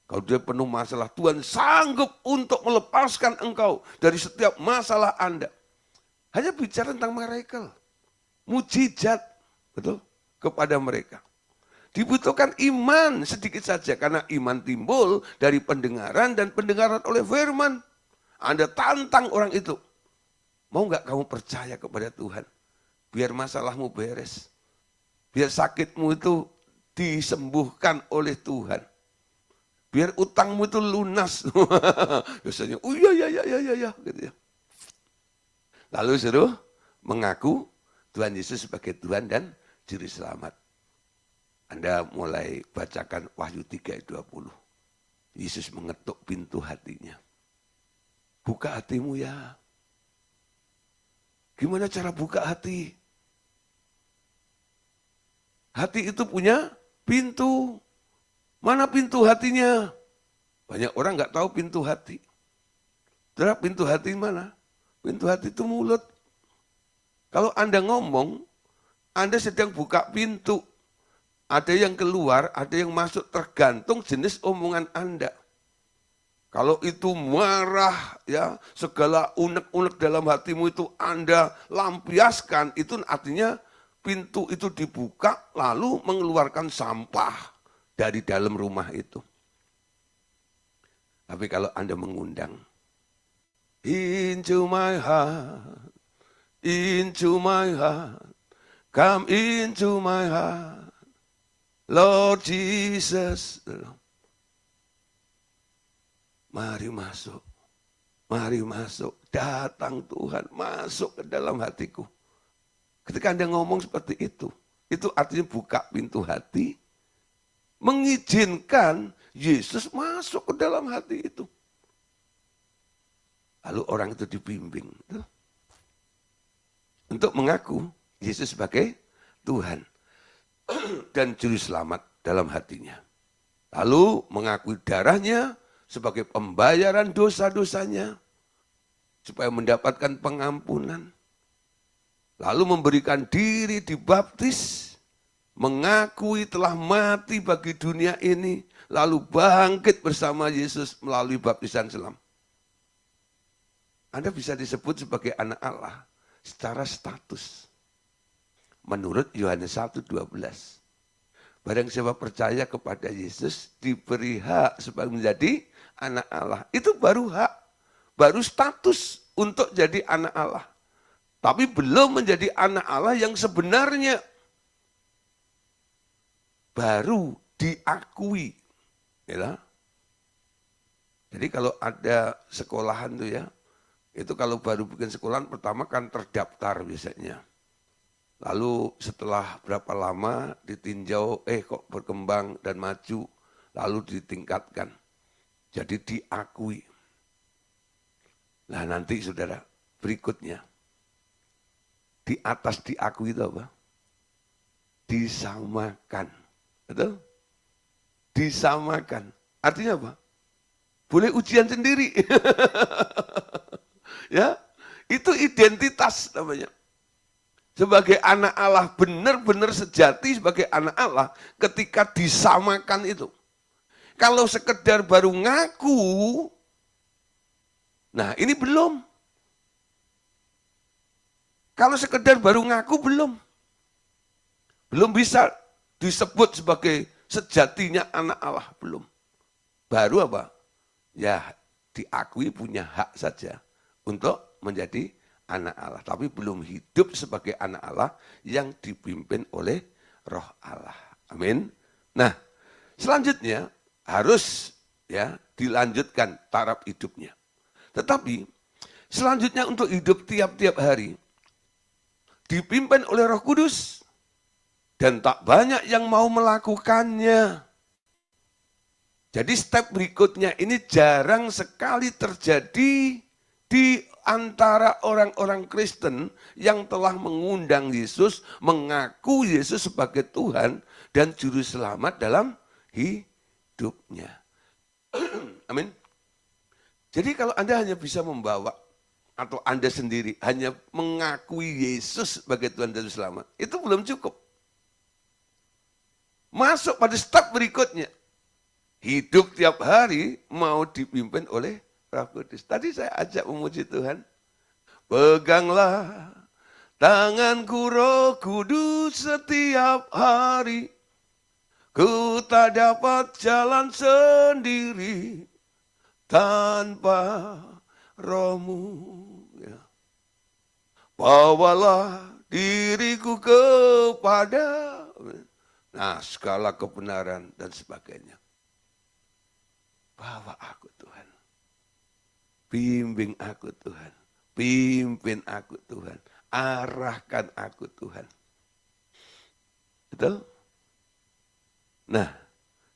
Kalau dia penuh masalah, Tuhan sanggup untuk melepaskan engkau dari setiap masalah Anda. Hanya bicara tentang miracle, mujizat, betul, kepada mereka. Dibutuhkan iman sedikit saja, karena iman timbul dari pendengaran dan pendengaran oleh firman. Anda tantang orang itu. Mau nggak kamu percaya kepada Tuhan? Biar masalahmu beres. Biar sakitmu itu disembuhkan oleh Tuhan. Biar utangmu itu lunas. Biasanya, oh iya, gitu ya. Lalu suruh mengaku Tuhan Yesus sebagai Tuhan dan Juru Selamat. Anda mulai bacakan Wahyu 3 ayat 20. Yesus mengetuk pintu hatinya. Buka hatimu ya. Gimana cara buka hati? Hati itu punya pintu. Mana pintu hatinya? Banyak orang nggak tahu pintu hati. Terus pintu hati mana? Pintu hati itu mulut. Kalau Anda ngomong, Anda sedang buka pintu. Ada yang keluar, ada yang masuk, tergantung jenis omongan Anda. Kalau itu marah, ya segala unek-unek dalam hatimu itu Anda lampiaskan, itu artinya pintu itu dibuka lalu mengeluarkan sampah dari dalam rumah itu. Tapi kalau Anda mengundang, into my heart, come into my heart, Lord Jesus. Mari masuk, datang Tuhan, masuk ke dalam hatiku. Ketika Anda ngomong seperti itu artinya buka pintu hati, mengizinkan Yesus masuk ke dalam hati itu. Lalu orang itu dibimbing untuk mengaku Yesus sebagai Tuhan dan Juru Selamat dalam hatinya. Lalu mengakui darahnya sebagai pembayaran dosa-dosanya, supaya mendapatkan pengampunan. Lalu memberikan diri dibaptis, mengakui telah mati bagi dunia ini, lalu bangkit bersama Yesus melalui baptisan selam. Anda bisa disebut sebagai anak Allah secara status. menurut Yohanes 1:12. Barang siapa percaya kepada Yesus, diberi hak sebagai menjadi anak Allah. Itu baru hak, baru status untuk jadi anak Allah. Tapi belum menjadi anak Allah yang sebenarnya. Baru diakui. Ya. Jadi kalau ada sekolahan tuh ya, itu kalau baru bikin sekolahan pertama kan terdaftar biasanya. Lalu setelah berapa lama ditinjau, kok berkembang dan maju, lalu ditingkatkan. Jadi diakui. Nah nanti saudara, berikutnya. Di atas diakui itu apa? Disamakan. Betul? Disamakan. Artinya apa? Boleh ujian sendiri. Ya, itu identitas namanya. Sebagai anak Allah, benar-benar sejati sebagai anak Allah ketika disamakan itu. Kalau sekedar baru ngaku, nah ini belum. Kalau sekedar baru ngaku belum. Belum bisa disebut sebagai sejatinya anak Allah, belum. Baru apa? Ya diakui punya hak saja untuk menjadi anak Allah, tapi belum hidup sebagai anak Allah yang dipimpin oleh Roh Allah. Amin. Nah, selanjutnya harus ya dilanjutkan taraf hidupnya. Tetapi selanjutnya untuk hidup tiap-tiap hari dipimpin oleh Roh Kudus dan tak banyak yang mau melakukannya. Jadi step berikutnya ini jarang sekali terjadi di antara orang-orang Kristen yang telah mengundang Yesus, mengaku Yesus sebagai Tuhan dan Juru Selamat dalam hidupnya. Amin. Jadi kalau Anda hanya bisa membawa, atau Anda sendiri hanya mengakui Yesus sebagai Tuhan dan Juru Selamat, itu belum cukup. Masuk pada step berikutnya. Hidup tiap hari mau dipimpin oleh Roh Kudus. Tadi saya ajak memuji Tuhan. Peganglah tanganku Roh Kudus setiap hari. Ku tak dapat jalan sendiri tanpa Roh-Mu. Ya. Bawalah diriku kepada segala kebenaran dan sebagainya. Bawa aku Tuhan. Bimbing aku Tuhan. Pimpin aku Tuhan. Arahkan aku Tuhan. Betul? Nah,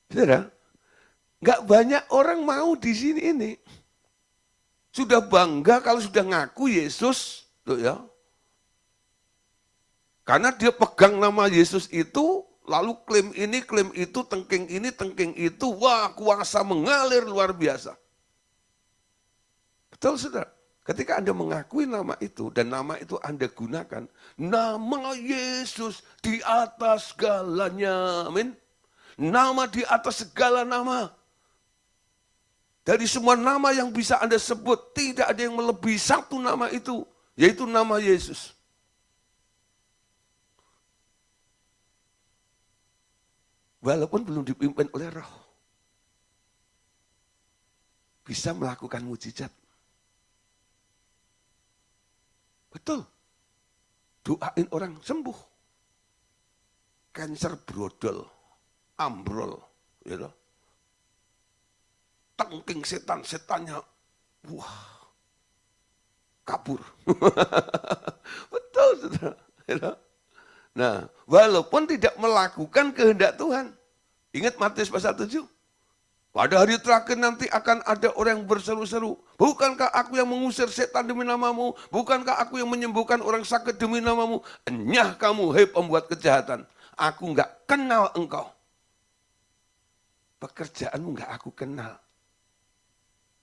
saudara, nggak banyak orang mau di sini ini. Sudah bangga kalau sudah ngaku Yesus, tuh ya. Karena dia pegang nama Yesus itu, lalu klaim ini, klaim itu, tengking ini, tengking itu. Wah, kuasa mengalir luar biasa. Betul, saudara? Ketika Anda mengakui nama itu, dan nama itu Anda gunakan, nama Yesus di atas segalanya. Amin. Nama di atas segala nama. Dari semua nama yang bisa Anda sebut, tidak ada yang melebihi satu nama itu, yaitu nama Yesus. Walaupun belum dipimpin oleh Roh, bisa melakukan mujizat. Betul. Doain orang sembuh. Kanker brodol, ambrol, gitu. Tengking setan-setannya, wah, kabur. Betul, saudara. Nah, walaupun tidak melakukan kehendak Tuhan. Ingat Matius pasal 7. Pada hari terakhir nanti akan ada orang yang berseru-seru. Bukankah aku yang mengusir setan demi namamu? Bukankah aku yang menyembuhkan orang sakit demi namamu? Enyah kamu, hei pembuat kejahatan. Aku enggak kenal engkau. Pekerjaanmu enggak aku kenal.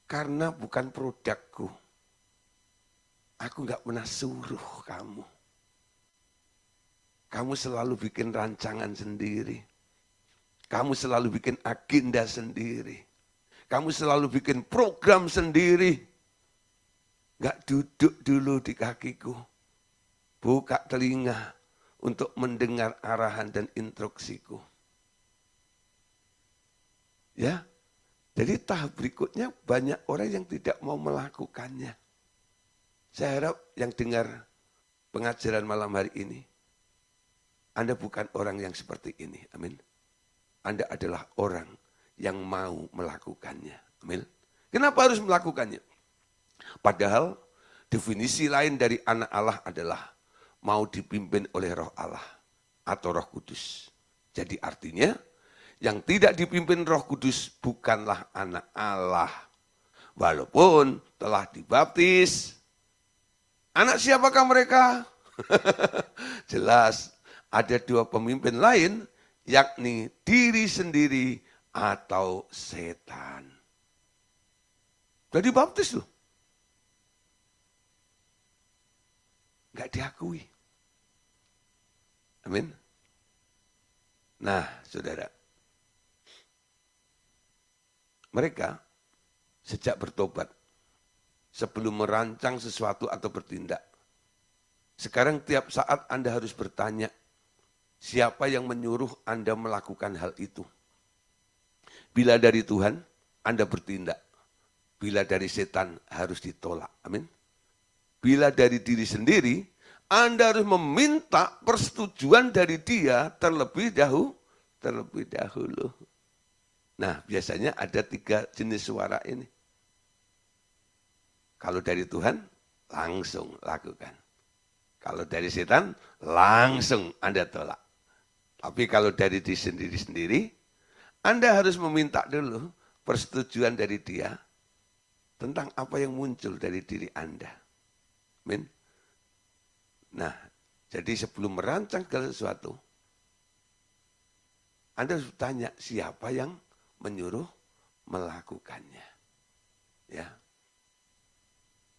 Karena bukan produkku. Aku enggak pernah suruh kamu. Kamu selalu bikin rancangan sendiri. Kamu selalu bikin agenda sendiri. Kamu selalu bikin program sendiri. Gak duduk dulu di kakiku. Buka telinga. untuk mendengar arahan dan instruksiku. Ya, jadi tahap berikutnya banyak orang yang tidak mau melakukannya. Saya harap yang dengar pengajaran malam hari ini, Anda bukan orang yang seperti ini. Amin. Anda adalah orang yang mau melakukannya. Amin. Kenapa harus melakukannya? Padahal definisi lain dari anak Allah adalah mau dipimpin oleh Roh Allah atau Roh Kudus. Jadi artinya yang tidak dipimpin Roh Kudus bukanlah anak Allah. Walaupun telah dibaptis. Anak siapakah mereka? Jelas ada dua pemimpin lain, yakni diri sendiri atau setan. Sudah dibaptis loh. Enggak diakui. Amin. Nah, saudara. Mereka sejak bertobat, sebelum merancang sesuatu atau bertindak. Sekarang tiap saat Anda harus bertanya, siapa yang menyuruh Anda melakukan hal itu? Bila dari Tuhan, Anda bertindak. Bila dari setan, harus ditolak. Amin. Bila dari diri sendiri, Anda harus meminta persetujuan dari dia terlebih dahulu. Nah, biasanya ada 3 jenis suara ini. Kalau dari Tuhan, langsung lakukan. Kalau dari setan, langsung Anda tolak. Tapi kalau dari diri sendiri, Anda harus meminta dulu persetujuan dari dia tentang apa yang muncul dari diri Anda. Amin. Nah, jadi sebelum merancang segala sesuatu, Anda harus tanya siapa yang menyuruh melakukannya. Ya.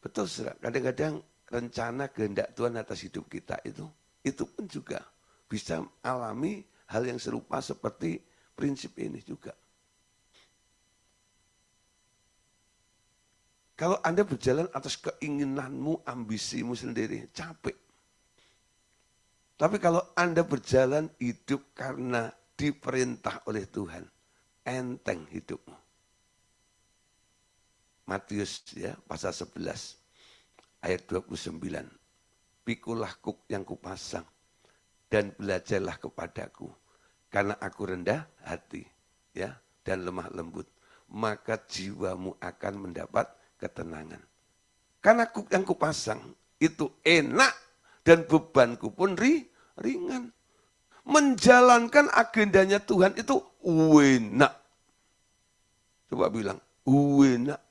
Betul, saudara. Kadang-kadang rencana kehendak Tuhan atas hidup kita itu pun juga bisa alami hal yang serupa seperti prinsip ini juga. Kalau Anda berjalan atas keinginanmu, ambisimu sendiri, capek. Tapi kalau Anda berjalan hidup karena diperintah oleh Tuhan, enteng hidupmu. Matius ya, pasal 11 ayat 29. Pikulah kuk yang kupasang dan belajarlah kepadaku karena aku rendah hati ya dan lemah lembut, maka jiwamu akan mendapat ketenangan. Karena kuk yang kupasang itu enak dan bebanku pun ringan. Menjalankan agendanya Tuhan itu enak. Coba bilang, enak.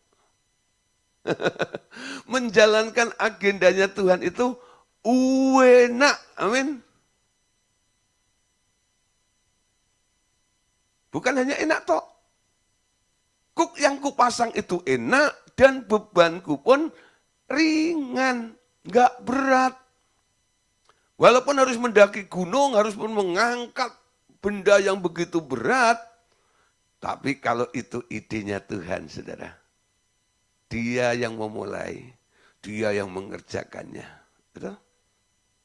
Menjalankan agendanya Tuhan itu enak. Amin. Bukan hanya enak toh. Kuk yang kupasang itu enak dan bebanku pun ringan, enggak berat. Walaupun harus mendaki gunung, harus pun mengangkat benda yang begitu berat. Tapi kalau itu idenya Tuhan, saudara. Dia yang memulai, dia yang mengerjakannya. Betul?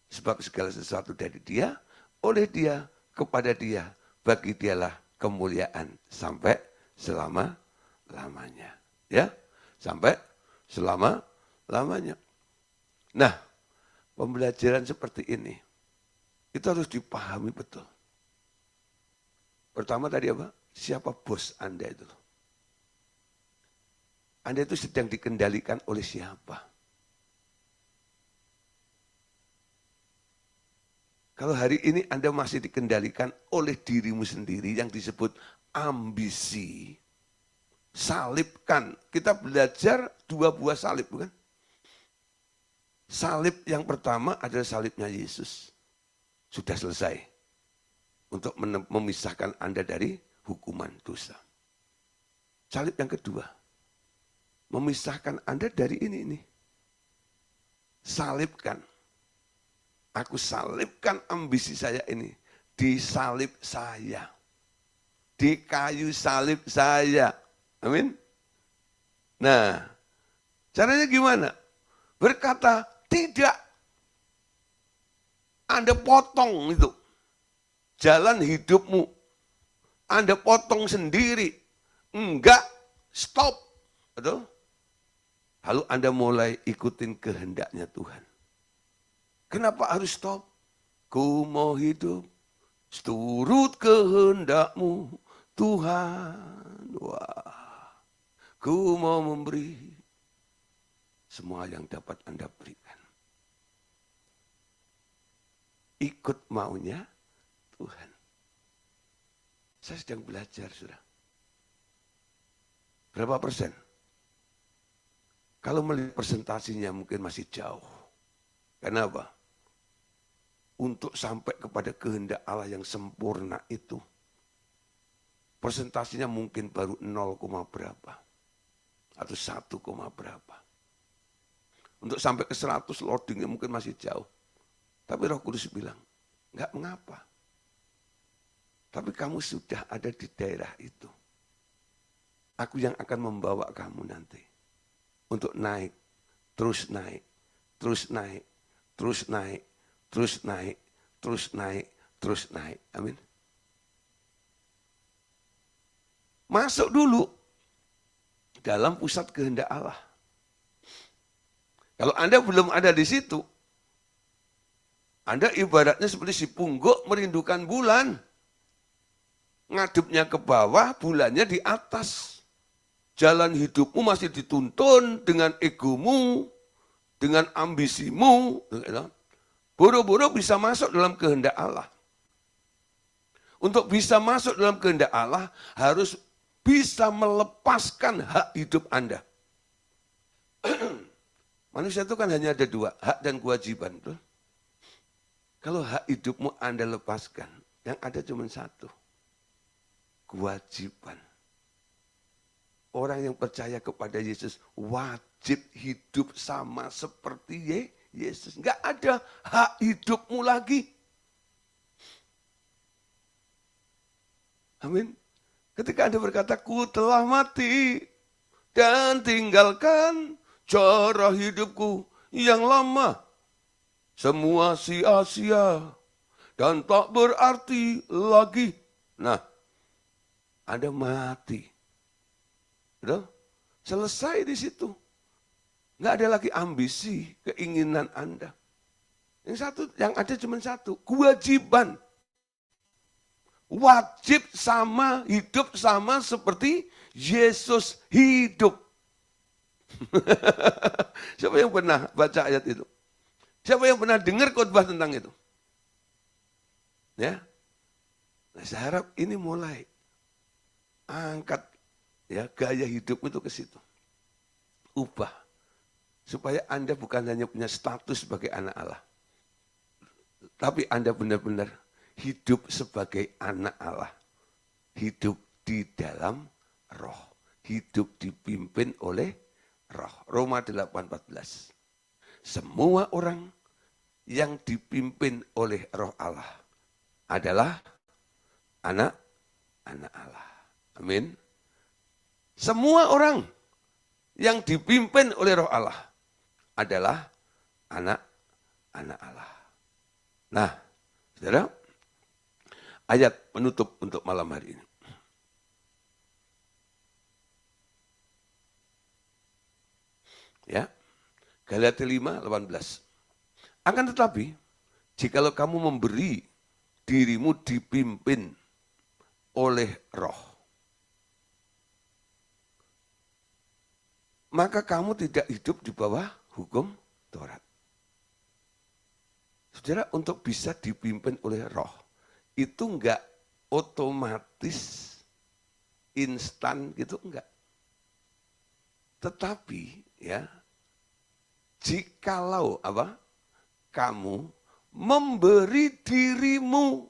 Sebab segala sesuatu dari dia, oleh dia, kepada dia. Bagi dialah kemuliaan sampai selama-lamanya. Ya, sampai selama-lamanya. Nah, pembelajaran seperti ini, itu harus dipahami betul. Pertama tadi apa? Siapa bos Anda itu? Anda itu sedang dikendalikan oleh siapa? Kalau hari ini Anda masih dikendalikan oleh dirimu sendiri yang disebut ambisi, salibkan. Kita belajar 2 buah salib, bukan? Salib yang pertama adalah salibnya Yesus. Sudah selesai. Untuk memisahkan Anda dari hukuman dosa. Salib yang kedua. Memisahkan Anda dari ini. Salibkan. Aku salibkan ambisi saya ini. Di salib saya. Di kayu salib saya. Amin. Nah, caranya gimana? Berkata, tidak. Anda potong itu. Jalan hidupmu. Anda potong sendiri. Enggak, stop. Betul? Lalu Anda mulai ikutin kehendaknya Tuhan. Kenapa harus stop? Ku mau hidup seturut kehendakmu Tuhan. Wah, ku mau memberi semua yang dapat Anda berikan. Ikut maunya Tuhan. Saya sedang belajar, sudah. Berapa persen? Kalau melihat presentasinya mungkin masih jauh. Kenapa? Untuk sampai kepada kehendak Allah yang sempurna itu, presentasinya mungkin baru 0, berapa. Atau 1, berapa. Untuk sampai ke 100 loadingnya mungkin masih jauh. Tapi Roh Kudus bilang, enggak mengapa. Tapi kamu sudah ada di daerah itu. Aku yang akan membawa kamu nanti. Untuk naik, terus naik, terus naik, terus naik, terus naik, terus naik, terus naik. Amin. Masuk dulu dalam pusat kehendak Allah. Kalau Anda belum ada di situ, Anda ibaratnya seperti si pungguk merindukan bulan. Ngadepnya ke bawah, bulannya di atas. Jalan hidupmu masih dituntun dengan egomu, dengan ambisimu. Boro-boro bisa masuk dalam kehendak Allah. Untuk bisa masuk dalam kehendak Allah, harus bisa melepaskan hak hidup Anda. Manusia itu kan hanya ada 2, hak dan kewajiban. Tuh. Kalau hak hidupmu Anda lepaskan, yang ada cuma 1. Kewajiban. Orang yang percaya kepada Yesus wajib hidup sama seperti Yesus. Enggak ada hak hidupmu lagi. Amin. Ketika Anda berkata, ku telah mati dan tinggalkan cara hidupku yang lama. Semua sia-sia dan tak berarti lagi. Nah, Anda mati. Betul? Selesai di situ. Nggak ada lagi ambisi, keinginan Anda. Yang ada cuma 1, kewajiban. Wajib sama, hidup sama seperti Yesus hidup. Siapa yang pernah baca ayat itu? Siapa yang pernah dengar khotbah tentang itu? Ya. Nah, saya harap ini mulai angkat ya gaya hidup itu ke situ. Ubah. Supaya Anda bukan hanya punya status sebagai anak Allah. Tapi Anda benar-benar hidup sebagai anak Allah. Hidup di dalam roh. Hidup dipimpin oleh roh. Roma 8:14. Semua orang yang dipimpin oleh roh Allah adalah anak-anak Allah. Amin. Semua orang yang dipimpin oleh roh Allah adalah anak-anak Allah. Nah, saudara, ayat penutup untuk malam hari ini. Ya, Galatia 5:18. Akan tetapi, jikalau kamu memberi dirimu dipimpin oleh roh, maka kamu tidak hidup di bawah hukum Taurat. Saudara, untuk bisa dipimpin oleh roh, itu enggak otomatis, instan gitu, enggak. Tetapi, ya, jikalau kamu memberi dirimu,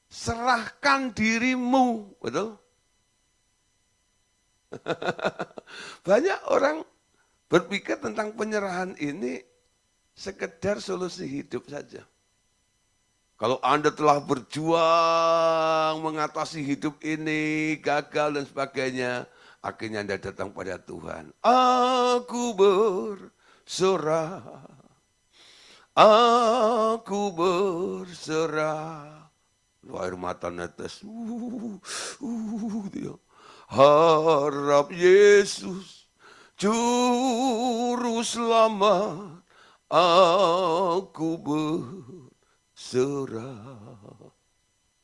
serahkan dirimu, betul? Banyak orang berpikir tentang penyerahan ini sekedar solusi hidup saja. Kalau Anda telah berjuang mengatasi hidup ini, gagal dan sebagainya, Akhirnya Anda datang pada Tuhan. Aku berserah. Aku berserah. Air mata netes. Dia. Harap Yesus Juru Selamat. Aku berserah.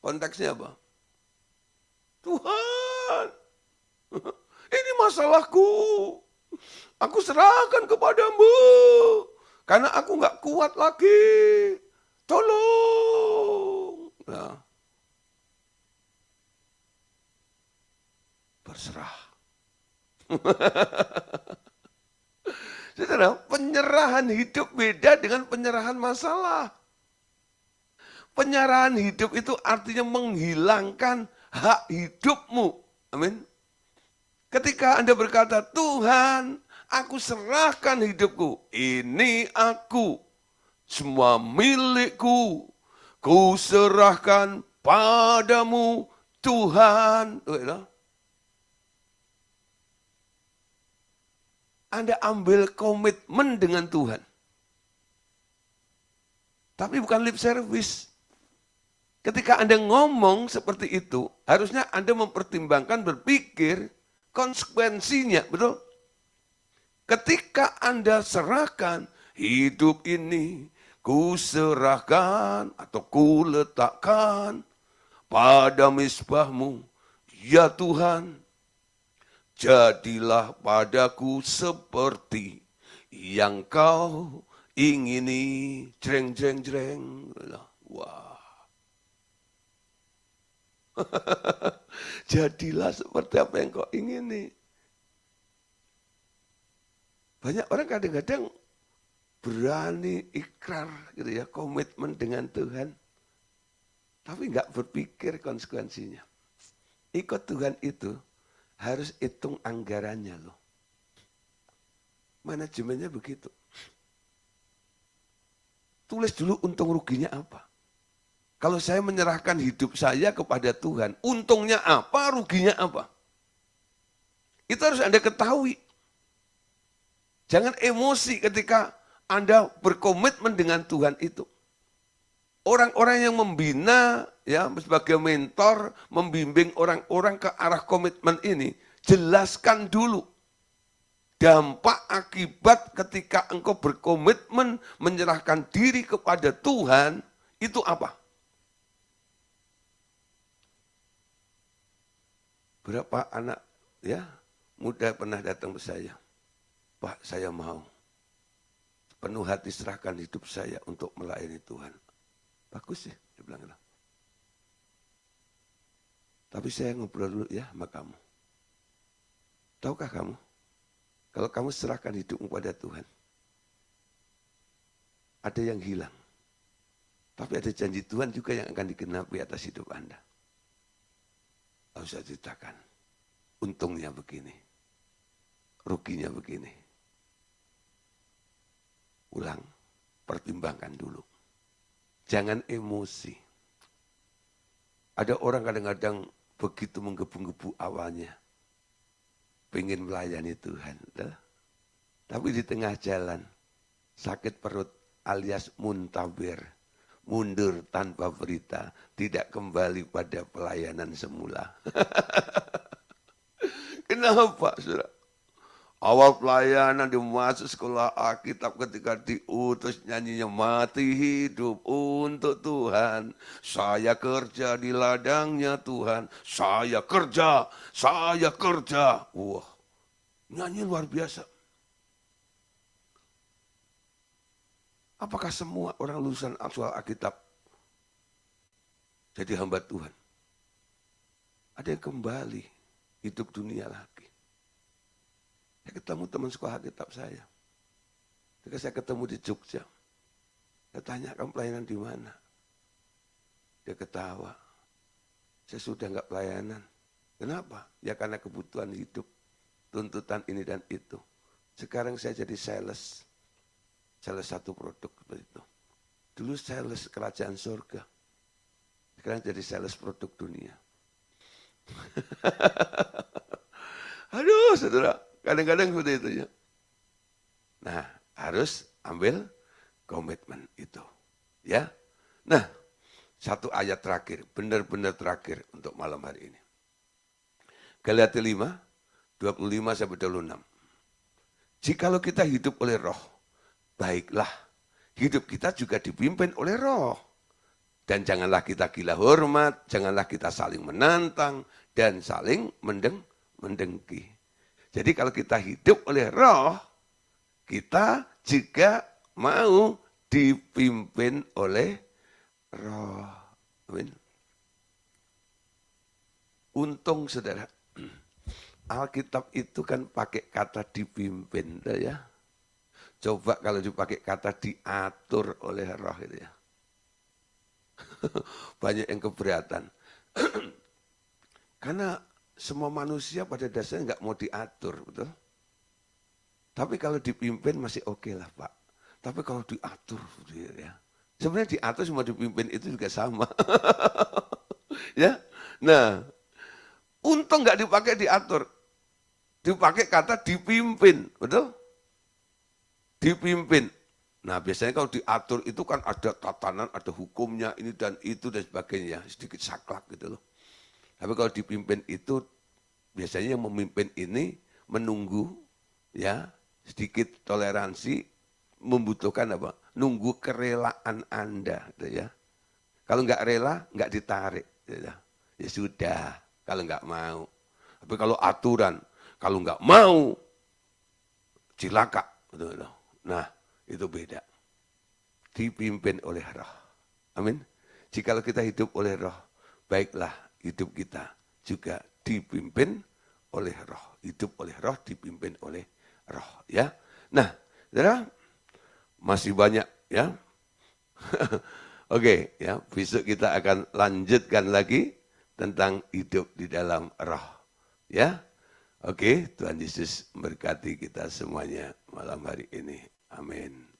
Konteksnya apa? Tuhan, ini masalahku. Aku serahkan kepadamu. Karena aku nggak kuat lagi. Tolong. Nah. Berserah. Saudara, penyerahan hidup beda dengan penyerahan masalah. Penyerahan hidup itu artinya menghilangkan hak hidupmu. Amin. Ketika Anda berkata, Tuhan, aku serahkan hidupku. Ini aku. Semua milikku. Ku serahkan padamu, Tuhan. Anda ambil komitmen dengan Tuhan. Tapi bukan lip service. Ketika Anda ngomong seperti itu, harusnya Anda mempertimbangkan, berpikir konsekuensinya, betul? Ketika Anda serahkan, hidup ini ku serahkan atau ku letakkan pada misbahmu, ya Tuhan. Jadilah padaku seperti yang kau ingini. Jreng, jreng, jreng. Wah. Jadilah seperti apa yang kau ingini. Banyak orang kadang-kadang berani ikrar gitu ya, komitmen dengan Tuhan. Tapi nggak berpikir konsekuensinya. Ikut Tuhan itu harus hitung anggarannya loh. Manajemennya begitu. Tulis dulu untung ruginya apa. Kalau saya menyerahkan hidup saya kepada Tuhan, untungnya apa, ruginya apa. Itu harus Anda ketahui. Jangan emosi ketika Anda berkomitmen dengan Tuhan itu. Orang-orang yang membina, ya sebagai mentor, membimbing orang-orang ke arah komitmen ini, jelaskan dulu dampak akibat ketika engkau berkomitmen menyerahkan diri kepada Tuhan, itu apa? Berapa anak ya muda pernah datang ke saya, Pak, saya mau penuh hati serahkan hidup saya untuk melayani Tuhan. Bagus sih, dia bilang. Tapi saya ngobrol dulu ya sama kamu. Tahukah kamu, kalau kamu serahkan hidupmu pada Tuhan, ada yang hilang. Tapi ada janji Tuhan juga yang akan digenapi atas hidup Anda. Lalu saya ceritakan, untungnya begini, ruginya begini. Ulang, pertimbangkan dulu. Jangan emosi. Ada orang kadang-kadang begitu menggebu-gebu awalnya. Pengen melayani Tuhan. Tapi di tengah jalan, sakit perut alias muntaber. Mundur tanpa berita. Tidak kembali pada pelayanan semula. Kenapa, saudara? Awal pelayanan di masuk sekolah Alkitab ketika diutus nyanyinya mati hidup untuk Tuhan. Saya kerja di ladangnya Tuhan. Saya kerja, saya kerja. Wah, nyanyi luar biasa. Apakah semua orang lulusan sekolah Alkitab jadi hamba Tuhan? Ada yang kembali hidup dunia lagi. Saya ketemu teman sekolah Alkitab saya. Ketika saya ketemu di Jogja, saya tanya, kamu pelayanan di mana? Dia ketawa. Saya sudah enggak pelayanan. Kenapa? Ya karena kebutuhan hidup, tuntutan ini dan itu. Sekarang saya jadi sales. Sales satu produk seperti itu. Dulu sales kerajaan surga. Sekarang jadi sales produk dunia. Aduh, saudara, kadang-kadang seperti itu ya. Nah, harus ambil komitmen itu. Ya. Nah, satu ayat terakhir, benar-benar terakhir untuk malam hari ini. Galatia 5, 25 sampai 26. Jikalau kita hidup oleh roh, baiklah, hidup kita juga dipimpin oleh roh. Dan janganlah kita gila hormat, janganlah kita saling menantang, dan saling mendengki. Jadi kalau kita hidup oleh roh, kita juga mau dipimpin oleh roh. Amin. Untung saudara, Alkitab itu kan pakai kata dipimpin, ya. Coba kalau dipakai kata diatur oleh roh itu ya. Banyak yang keberatan. Karena semua manusia pada dasarnya nggak mau diatur, betul? Tapi kalau dipimpin masih oke lah Pak. Tapi kalau diatur, ya. Sebenarnya diatur semua dipimpin itu juga sama. Ya, nah, untung nggak dipakai diatur, dipakai kata dipimpin, betul? Dipimpin. Nah biasanya kalau diatur itu kan ada tatanan, ada hukumnya, ini dan itu dan sebagainya. Sedikit saklek gitu loh. Tapi kalau dipimpin itu, biasanya yang memimpin ini menunggu, ya sedikit toleransi, membutuhkan apa? Nunggu kerelaan Anda. Gitu ya. Kalau nggak rela, nggak ditarik. Gitu. Ya sudah, kalau nggak mau. Tapi kalau aturan, kalau nggak mau, cilaka. Gitu. Nah, itu beda. Dipimpin oleh roh. Amin. Jikalau kita hidup oleh roh, baiklah hidup kita juga dipimpin oleh roh. Hidup oleh roh, dipimpin oleh roh. Ya. Nah, saudara, masih banyak ya. Oke, ya, besok kita akan lanjutkan lagi tentang hidup di dalam roh. Ya. Oke, Tuhan Yesus memberkati kita semuanya malam hari ini. Amin.